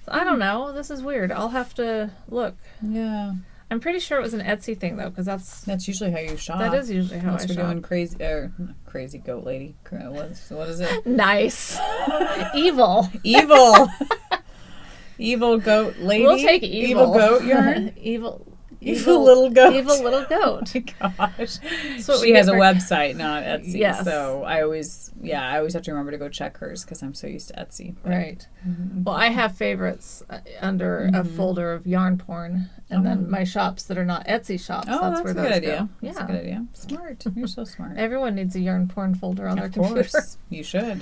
So I don't know. This is weird. I'll have to look. Yeah. I'm pretty sure it was an Etsy thing though, because that's usually how you shop. That is usually how I shop. Doing crazy goat lady. What is it? Nice. Evil. Evil goat lady. We'll take evil. Evil goat yarn. Evil little goat. Evil little goat. Oh my gosh. So she has a website, not Etsy. Yes. So I always have to remember to go check hers because I'm so used to Etsy. Right. Well, I have favorites under a folder of yarn porn, and then my shops that are not Etsy shops. Oh, that's where a those good idea. go. That's a good idea. Smart. You're so smart. Everyone needs a yarn porn folder on their computer. Of course. You should.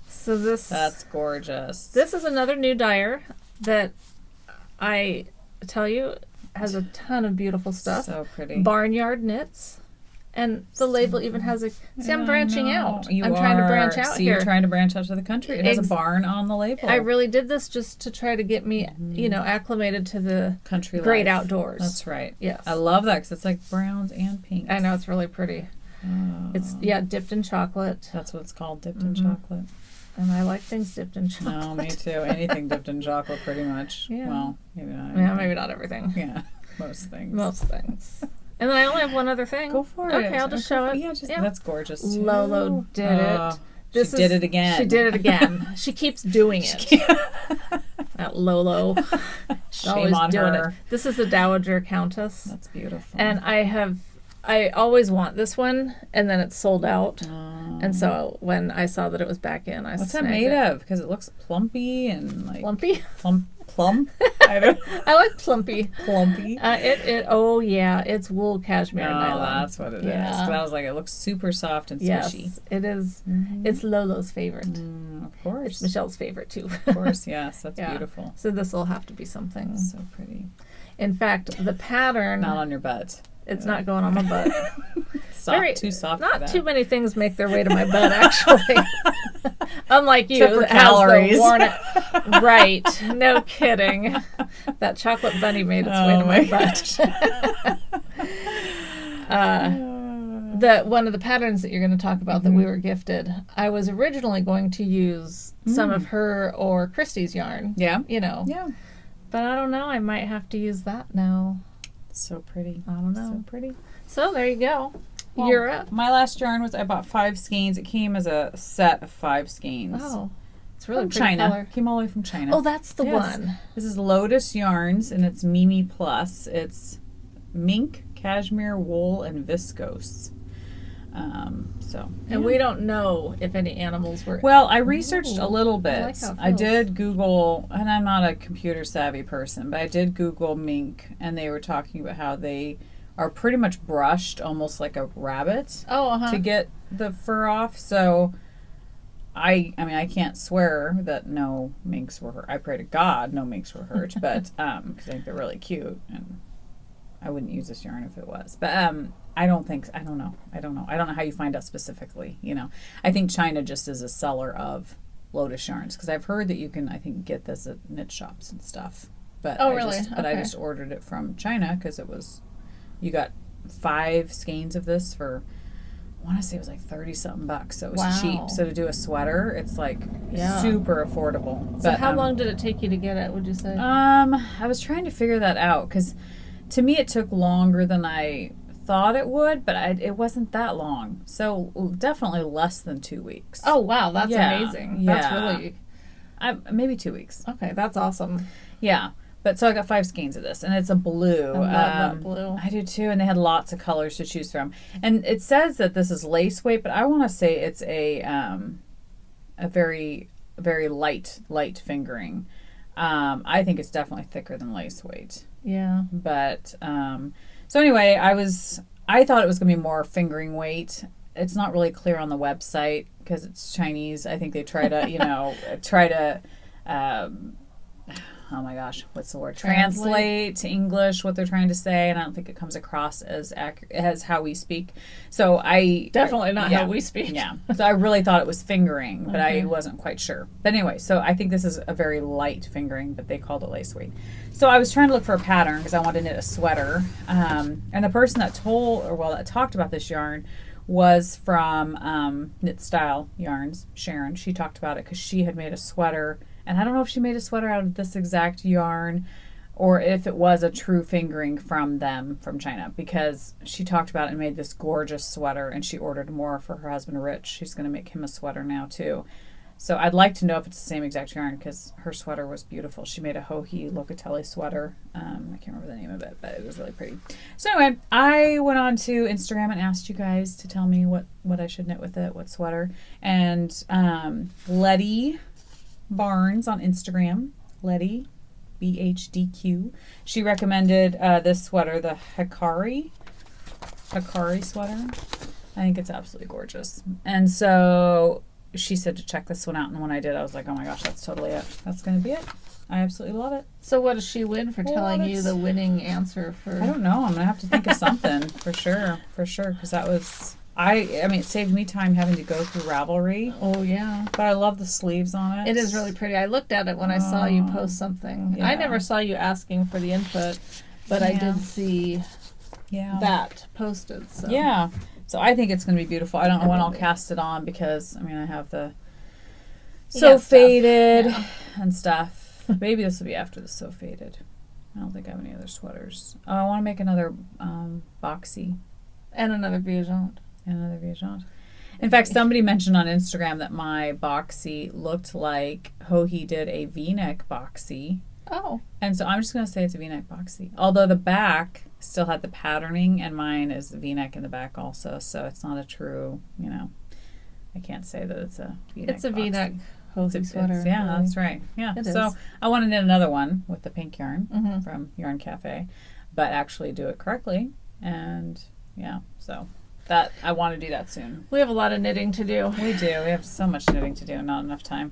So that's gorgeous. This is another new dyer that I tell you has a ton of beautiful stuff. So pretty. Barnyard Knits. And the label even has a... See, I'm branching out. I'm trying to branch out here. You're trying to branch out to the country. It has a barn on the label. I really did this just to try to get me, acclimated to the country great life. Outdoors. That's right. Yes. I love that because it's like browns and pinks. I know, it's really pretty. Oh. It's, dipped in chocolate. That's what it's called, dipped in chocolate. And I like things dipped in chocolate. No, me too. Anything dipped in chocolate, pretty much. Yeah. Well, maybe not. Yeah, maybe not everything. Yeah, most things. And then I only have one other thing. Go for it. Okay, I'll just show it. Yeah, that's gorgeous too. Lolo did it. She did it again. She did it again. She keeps doing it. That Lolo. She's Shame on doing her. it. This is the Dowager Countess. That's beautiful. And I always want this one, and then it's sold out. And so when I saw that it was back in, What's that made of? Because it looks plumpy and like... Plumpy? Plum? I don't I like plumpy. Plumpy? It's wool cashmere nylon. That's what it is. Because I was like, it looks super soft and squishy. Yes, it is. It's Lolo's favorite. Of course. It's Michelle's favorite, too. Of course, yes. That's beautiful. So this will have to be something. So pretty. In fact, the pattern... Not on your butt. It's not going on my butt. Too soft. Not too many things make their way to my butt, actually. Unlike you, except for calories. Right? No kidding. That chocolate bunny made its way to my butt. One of the patterns that you're going to talk about that we were gifted, I was originally going to use some of her or Christy's yarn. Yeah. Yeah. But I don't know. I might have to use that now. So pretty. I don't know. So pretty. So there you go. Well, you're up. My last yarn was I bought 5 skeins. It came as a set of 5 skeins. Oh, it's really from pretty China. color. Came all the way from China. Oh, that's the one. This is Lotus Yarns, and it's Mimi Plus. It's mink, cashmere, wool, and viscose. And we don't know if any animals were. Well, I researched a little bit. I like how it I feels. did Google, and I'm not a computer savvy person, but I did Google mink, and they were talking about how they are pretty much brushed almost like a rabbit to get the fur off. So I mean, I can't swear that no minks were hurt. I pray to God no minks were hurt, but because I think they're really cute, and I wouldn't use this yarn if it was. But I don't know. I don't know how you find out specifically. I think China just is a seller of Lotus yarns because I've heard that you can, I think, get this at knit shops and stuff. But really? I just ordered it from China because you got 5 skeins of this for, I want to say it was like $30-something. So it was cheap. So to do a sweater, it's like super affordable. So how long did it take you to get it, would you say? I was trying to figure that out because to me it took longer than I thought it would, but it wasn't that long. So definitely less than 2 weeks. Oh, wow. That's amazing. That's really... maybe 2 weeks. Okay, that's awesome. Yeah. But so I got 5 skeins of this, and it's a blue. I love that blue. I do too, and they had lots of colors to choose from. And it says that this is lace weight, but I want to say it's a very, very light fingering. I think it's definitely thicker than lace weight. Yeah. But so anyway, I thought it was going to be more fingering weight. It's not really clear on the website because it's Chinese. I think they try to, oh my gosh, what's the word? Translate to English what they're trying to say, and I don't think it comes across as accurate as how we speak. So I definitely not how we speak. Yeah. So I really thought it was fingering, but I wasn't quite sure. But anyway, so I think this is a very light fingering, but they called it lace weight. So I was trying to look for a pattern because I wanted to knit a sweater, and the person that talked about this yarn was from Knit Style Yarns, Sharon. She talked about it because she had made a sweater, and I don't know if she made a sweater out of this exact yarn or if it was a true fingering from them from China, because she talked about it and made this gorgeous sweater, and she ordered more for her husband Rich. She's going to make him a sweater now too. So I'd like to know if it's the same exact yarn because her sweater was beautiful. She made a Hohi Locatelli sweater. I can't remember the name of it, but it was really pretty. So anyway, I went on to Instagram and asked you guys to tell me what I should knit with it, what sweater. And Letty Barnes on Instagram, Letty, BHDQ, she recommended this sweater, the Hikari sweater. I think it's absolutely gorgeous. And so she said to check this one out, and when I did, I was like, oh my gosh, that's totally it. That's going to be it. I absolutely love it. So what does she win for telling you the winning answer for... I don't know. I'm going to have to think of something for sure, because that was... I mean, it saved me time having to go through Ravelry. Oh, yeah. But I love the sleeves on it. It is really pretty. I looked at it when I saw you post something. Yeah. I never saw you asking for the input, but I did see that posted. So. Yeah. So I think it's going to be beautiful. I don't know when I'll cast it on because, I mean, I have the So Faded and stuff. Maybe this will be after the So Faded. I don't think I have any other sweaters. Oh, I want to make another boxy. And another Viagante. In fact, somebody mentioned on Instagram that my boxy looked like Hohi did a V-neck boxy. Oh. And so I'm just going to say it's a V-neck boxy. Although the back still had the patterning, and mine is the V-neck in the back also, so it's not a true, I can't say that it's a V-neck. It's a V-neck Hohi sweater. Yeah, that's right. Yeah. So I want to knit another one with the pink yarn from Yarn Cafe, but actually do it correctly. And so that I want to do that soon. We have a lot of knitting to do. We do. We have so much knitting to do, not enough time.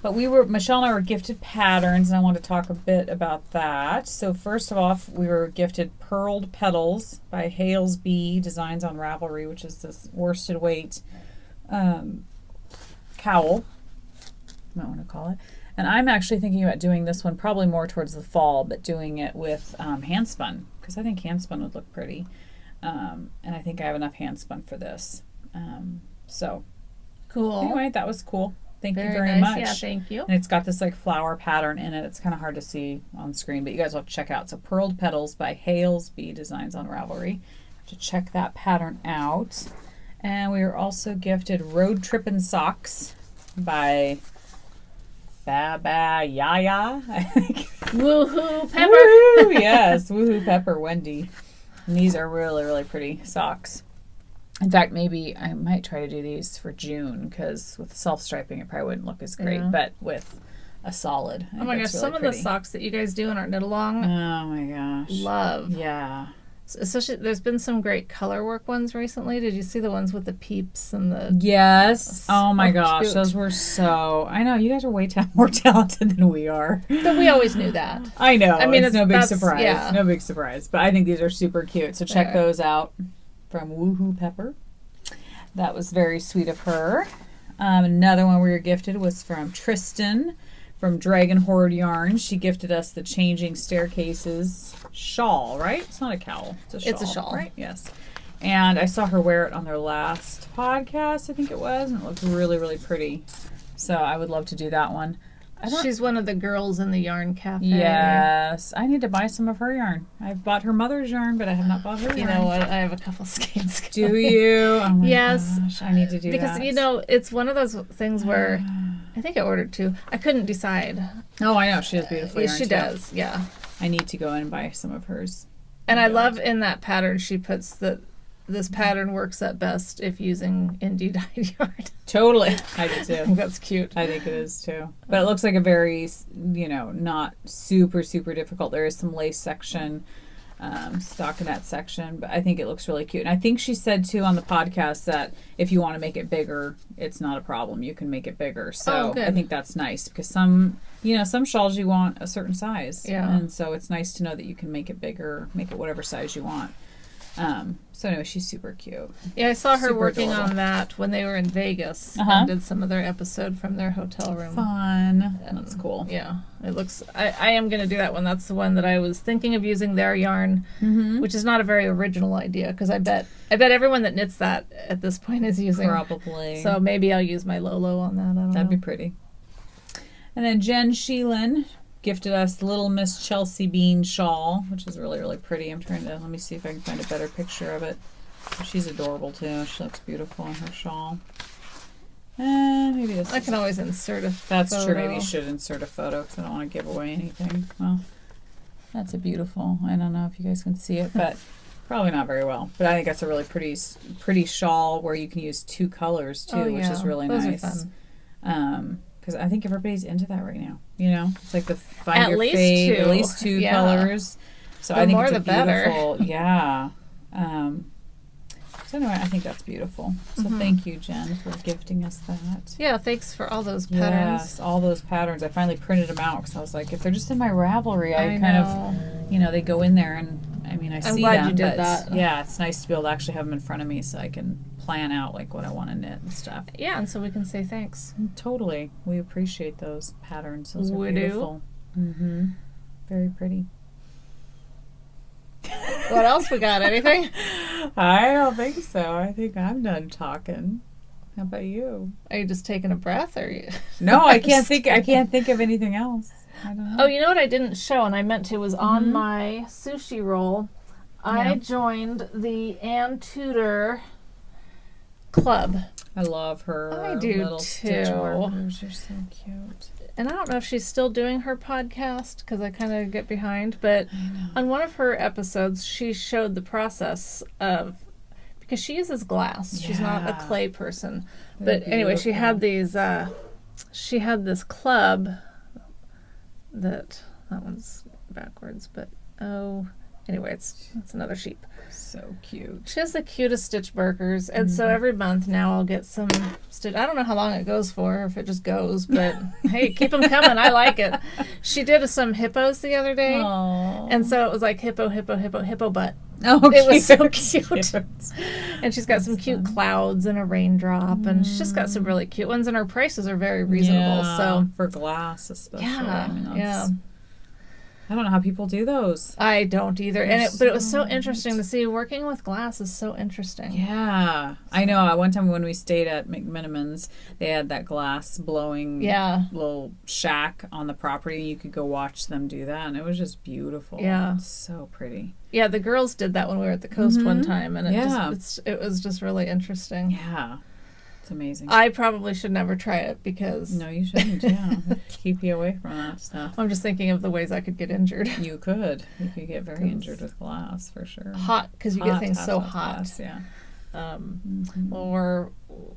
But Michelle and I were gifted patterns, and I want to talk a bit about that. So first of all, we were gifted Purled Petals by Hales B Designs on Ravelry, which is this worsted weight cowl, you might want to call it. And I'm actually thinking about doing this one probably more towards the fall, but doing it with handspun, because I think handspun would look pretty. And I think I have enough handspun for this. So cool. Anyway, that was cool. Thank you very nice. much. Yeah, thank you. And it's got this like flower pattern in it. It's kind of hard to see on screen, but you guys will have to check it out. So Purled Petals by Hales B Designs on Ravelry. Have to check that pattern out. And we were also gifted Road Trippin' Socks by Baba Yaya, I think. Woohoo Pepper. Woohoo, yes, Woohoo Pepper Wendy. And these are really, really pretty socks. In fact, maybe I might try to do these for June, because with self-striping it probably wouldn't look as great, but with a solid. Oh my gosh, really some of the socks that you guys do in our knit along. Oh my gosh. Love. Yeah. Especially, there's been some great color work ones recently. Did you see the ones with the peeps and the... Yes. Oh my gosh, cute. Those were so... I know, you guys are way more talented than we are. But we always knew that. I know. I mean, it's no big surprise. Yeah. No big surprise. But I think these are super cute. So check those out from Woohoo Pepper. That was very sweet of her. Another one we were gifted was from Tristan from Dragon Horde Yarn. She gifted us the Changing Staircases shawl, right? It's not a cowl. It's a shawl. It's a shawl. Right? Yes. And I saw her wear it on their last podcast, I think it was, and it looked really, really pretty. So I would love to do that one. She's one of the girls in the Yarn Cafe. Yes. I need to buy some of her yarn. I've bought her mother's yarn, but I have not bought her yarn. You know what? I have a couple skeins. Do you? Oh my yes. gosh. I need to do that. Because, it's one of those things where I think I ordered two. I couldn't decide. Oh, I know. She has beautiful yarn, she does, yeah. I need to go in and buy some of hers. And I love in that pattern she puts this pattern works at best if using indie dyed yarn. Totally. I do too. I think that's cute. I think it is too. But it looks like a very, not super, super difficult. There is some lace section, stockinette section, but I think it looks really cute. And I think she said too on the podcast that if you want to make it bigger, it's not a problem. You can make it bigger. So I think that's nice, because some some shawls you want a certain size. Yeah. And so it's nice to know that you can make it bigger, make it whatever size you want. So anyway, she's super cute. Yeah, I saw her Super working adorable. on that when they were in Vegas and did some of their episode from their hotel room. Fun. That's cool. Yeah, it looks. I am going to do that one. That's the one that I was thinking of using their yarn, which is not a very original idea because I bet everyone that knits that at this point is using. Probably. So maybe I'll use my Lolo on that. I don't That'd know. be pretty. And then Jen Sheelan gifted us Little Miss Chelsea Bean shawl, which is really, really pretty. I'm trying to, let me see if I can find a better picture of it. She's adorable too. She looks beautiful in her shawl. And maybe this I can always insert a That's photo. true. Maybe you should insert a photo because I don't want to give away anything. Well, that's a beautiful. I don't know if you guys can see it, but probably not very well. But I think that's a really pretty shawl where you can use 2 colors too, which is really Those nice. are fun. Because I think everybody's into that right now. It's like the find At your least fave, 2. at least 2 Yeah. colors. So The I think more it's the better. beautiful. Yeah. So anyway, I think that's beautiful. So thank you, Jen, for gifting us that. Yeah, thanks for all those patterns. Yes, all those patterns. I finally printed them out because I was like, if they're just in my Ravelry, I kind of, they go in there and I mean, I see them. I'm glad you did but that. Yeah, it's nice to be able to actually have them in front of me so I can plan out like what I want to knit and stuff. Yeah, and so we can say thanks. Totally. We appreciate those patterns. Those are We beautiful. Mm-hmm. Very pretty. What else we got? Anything? I don't think so. I think I'm done talking. How about you? Are you just taking a breath, or you? No, I can't think. I can't think of anything else. I don't know. Oh, you know what I didn't show, and I meant to, was on my sushi roll. I joined the Ann Tudor Club. I love her. I do little stitch too. markers. They're so cute. And I don't know if she's still doing her podcast because I kind of get behind, but on one of her episodes, she showed the process of, because she uses glass. She's not a clay person. They're But anyway, she had these, she had this club that one's backwards, but anyway, it's another sheep. So cute. She has the cutest stitch markers, and so every month now I'll get some stitch. I don't know how long it goes for, or if it just goes, but hey, keep them coming. I like it. She did some hippos the other day, and so it was like hippo butt. Oh, it was so cute. cute. And she's got some cute clouds and a raindrop, and she's just got some really cute ones, and her prices are very reasonable. Yeah, so for glass especially. yeah, I mean, yeah. I don't know how people do those. I don't either. But it was so interesting to see. Working with glass is so interesting. Yeah. I know. One time when we stayed at McMiniman's, they had that glass blowing little shack on the property. You could go watch them do that, and it was just beautiful. Yeah. It's so pretty. Yeah, the girls did that when we were at the coast one time, and it was just really interesting. Yeah. It's amazing. I probably should never try it because... No, you shouldn't, yeah. Keep you away from that stuff. I'm just thinking of the ways I could get injured. You could. You could get very injured with glass, for sure. Hot, because you get things so hot. Glass, yeah. Well,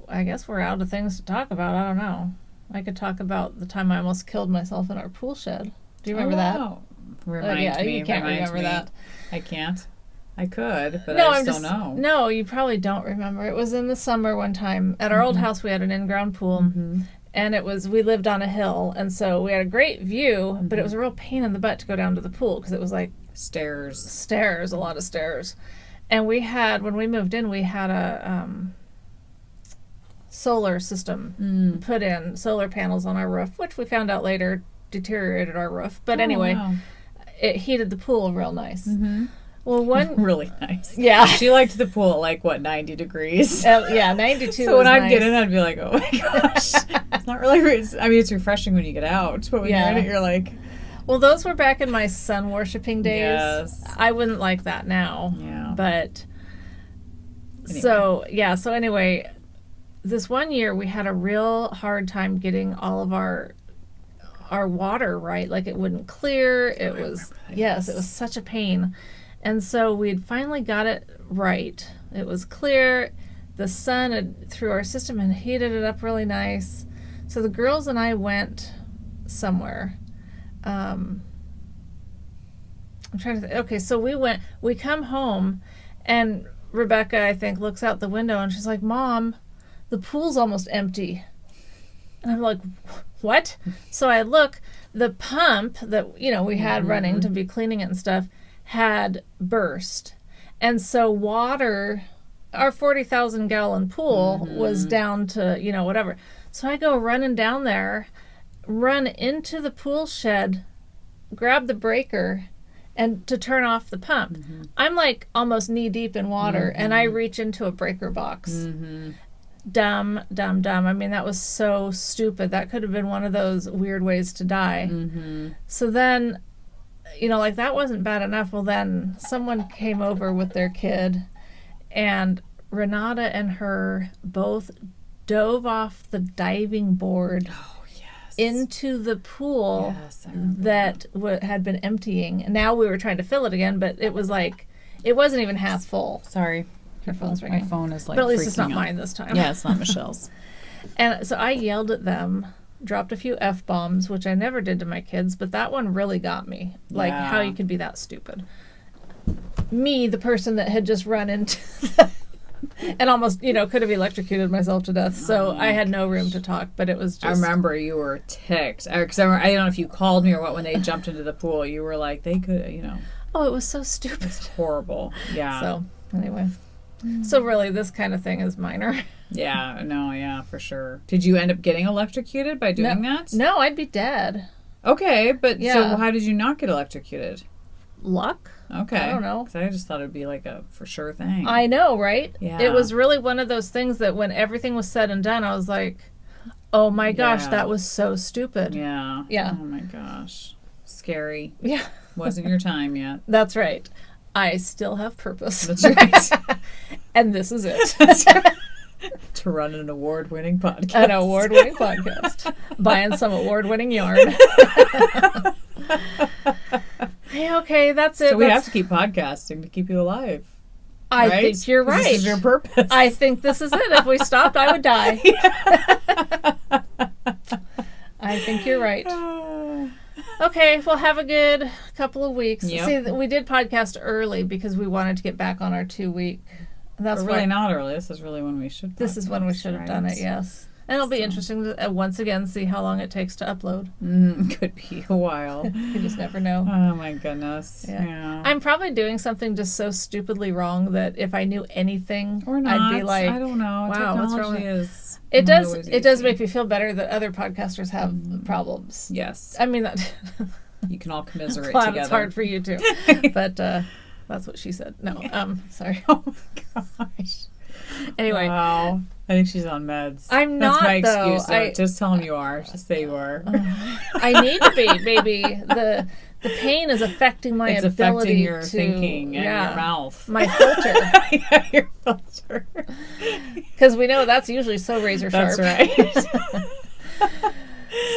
I guess we're out of things to talk about. I don't know. I could talk about the time I almost killed myself in our pool shed. Do you remember that? Remind me. You can't remember that. I can't. I could, but no, I just don't know. No, you probably don't remember. It was in the summer one time. At our old house, we had an in-ground pool, and we lived on a hill, and so we had a great view, but it was a real pain in the butt to go down to the pool because it was like stairs, a lot of stairs. And when we moved in, we had a solar system put in, solar panels on our roof, which we found out later deteriorated our roof. But anyway, it heated the pool real nice. Well, really nice. Yeah. She liked the pool at 90 degrees. Yeah, 92. So when I'd get in, I'd be like, oh my gosh. It's not really, it's refreshing when you get out, but when you're in it, you're like. Well, those were back in my sun worshipping days. Yes. I wouldn't like that now. Yeah. But, anyway. So anyway, this one year we had a real hard time getting all of our water right. Like it wouldn't clear. It was such a pain. And so we'd finally got it right. It was clear. The sun had, through our system, and heated it up really nice. So the girls and I went somewhere. I'm trying to think. Okay, so we come home, and Rebecca, I think, looks out the window, and she's like, Mom, the pool's almost empty. And I'm like, what? So I look, the pump that, we had running to be cleaning it and stuff had burst. And so water, our 40,000 gallon pool was down to, whatever. So I go running down there, run into the pool shed, grab the breaker, and to turn off the pump. I'm like almost knee deep in water, and I reach into a breaker box. Dumb. I mean, that was so stupid. That could have been one of those weird ways to die. So then, that wasn't bad enough. Well, then someone came over with their kid, and Renata and her both dove off the diving board into the pool that had been emptying. And now we were trying to fill it again, but it was like, it wasn't even half full. Sorry. Your phone's ringing. My phone is like, but at least it's not out. mine this time. Yeah, it's not Michelle's. And so I yelled at them, dropped a few F-bombs, which I never did to my kids, but that one really got me. Like, how you could be that stupid. Me, the person that had just run into and almost, could have electrocuted myself to death. So I had no room to talk, but it was just... I remember you were ticked. Because I don't know if you called me or what, when they jumped into the pool. You were like, they could, Oh, it was so stupid. It's horrible. Yeah. So, anyway. So really, this kind of thing is minor. Yeah, for sure. Did you end up getting electrocuted by doing that? No, I'd be dead. Okay, but so how did you not get electrocuted? Luck? Okay. I don't know. Because I just thought it would be like a for sure thing. I know, right? Yeah. It was really one of those things that when everything was said and done, I was like, oh my gosh, that was so stupid. Yeah. Yeah. Oh my gosh. Scary. Yeah. Wasn't your time yet. That's right. I still have purpose. That's right. And this is it. That's right. To run an award-winning podcast. An award-winning podcast. Buying some award-winning yarn. Hey, okay, that's it. So we have to keep podcasting to keep you alive. I think you're right. This is your purpose. I think this is it. If we stopped, I would die. I think you're right. Okay, well, have a good couple of weeks. Yep. See, we did podcast early because we wanted to get back on our 2-week. That's really not early. This is really when we should podcast. This is when we should have done it, yes. And it'll be interesting to once again see how long it takes to upload. Could be a while. You just never know. Oh my goodness. Yeah. I'm probably doing something just so stupidly wrong that if I knew anything, or not, I'd be like, I don't know. Wow, what's wrong with it? Does make me feel better that other podcasters have problems. Yes. I mean that you can all commiserate glad together. It's hard for you too. But that's what she said. No, sorry. Oh my gosh. Anyway. Wow. I think she's on meds. I'm not, That's my though. excuse, though. Just tell them you are. Just say you are. I need to be, baby. The pain is affecting my ability affecting your to... thinking and your mouth. My filter. Yeah, your filter. Because we know that's usually so razor sharp. That's right.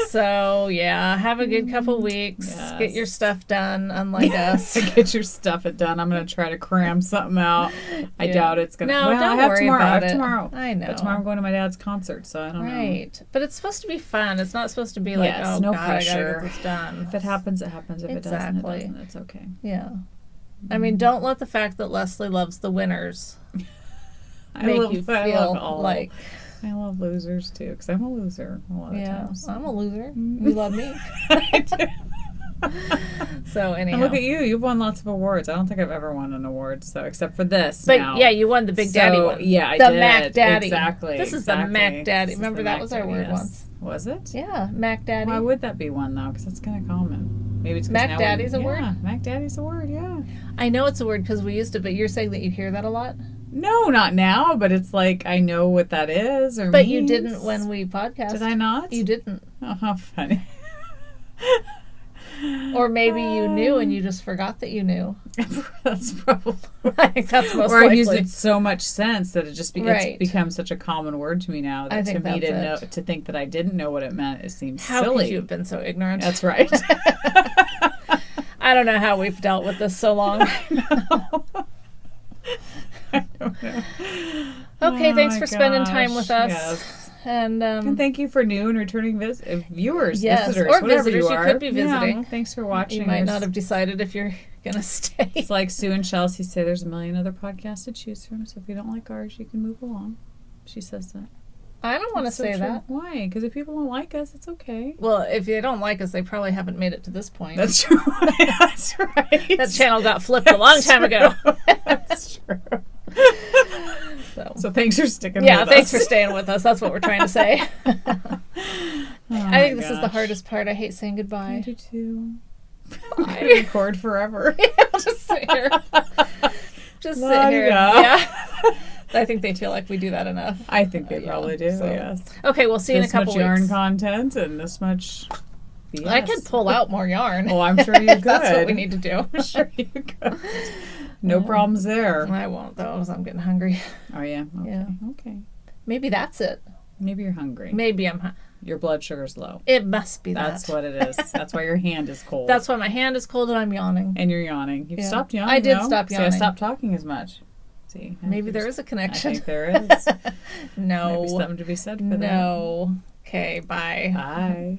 So, yeah, have a good couple weeks. Yes. Get your stuff done, unlike us. Get your stuff done. I'm going to try to cram something out. I doubt it's going to... No, well, don't I have worry tomorrow. about I have tomorrow. I know. But tomorrow I'm going to my dad's concert, so I don't know. Right. But it's supposed to be fun. It's not supposed to be like, oh, no God, pressure. I got to get this done. If it happens, it happens. If it doesn't, it doesn't. It's okay. Yeah. I mean, don't let the fact that Leslie loves the winners make you feel like... I love losers too, because I'm a loser a lot of times. I'm a loser. You love me. I do. So anyhow. And look at you. You've won lots of awards. I don't think I've ever won an award, so except for this. But now. Yeah, you won the Big Daddy one. Yeah, I did. The Mac Daddy. Exactly. This is the Mac Daddy. Remember that was our word once. Was it? Yeah, Mac Daddy. Why would that be one though? Because that's kind of common. Maybe it's Mac Daddy's a word? Yeah, Mac Daddy's a word, yeah. I know it's a word because we used to, but you're saying that you hear that a lot? No, not now, but it's like I know what that is or But means. you didn't when we podcast. Did I not? You didn't. Oh, how funny. Or maybe you knew and you just forgot that you knew. That's probably I think that's most or likely. I used it so much sense that it just it's become such a common word to me now that to me to think that I didn't know what it meant, it seems how silly. How could you have been so ignorant? That's right. I don't know how we've dealt with this so long. I don't know. Okay, thanks for spending time with us. Yes. And thank you for new and returning viewers, yes, visitors, or whatever visitors. You are. Could be visiting. Yeah, thanks for watching. You might not have decided if you're going to stay. It's like Sue and Chelsea say there's a million other podcasts to choose from, so if you don't like ours, you can move along. She says that. I don't want to say true. that. Why? Because if people don't like us, it's okay. Well, if they don't like us, they probably haven't made it to this point. That's true. That's right. That channel got flipped a long time ago. That's true. So thanks for sticking yeah, with thanks us. for staying with us. That's what we're trying to say. I think this is the gosh. hardest part. I hate saying I goodbye. do too. Bye. Record forever. I'll just sit here. Just sit La-di-da. here. Yeah. I think they feel like we do that enough. I think they probably do, so. yes. Okay, we'll see you in a This couple much yarn weeks. content and this much BS. I could pull out more yarn. Oh, I'm sure you could. That's what we need to do. I'm sure you could. No problems there. I won't, though, because I'm getting hungry. Oh, yeah? Okay. Yeah. Okay. Maybe that's it. Maybe you're hungry. Maybe I'm Your blood sugar's low. It must be That's that. what it is. That's why your hand is cold. That's why my hand is cold and I'm yawning. And you're yawning. You've Yeah. stopped yawning. I did though. stop See, I yawning. stopped talking as much. See, Maybe there is a I connection. think there is. No. Maybe something to be said for that. No. Okay, bye. Bye.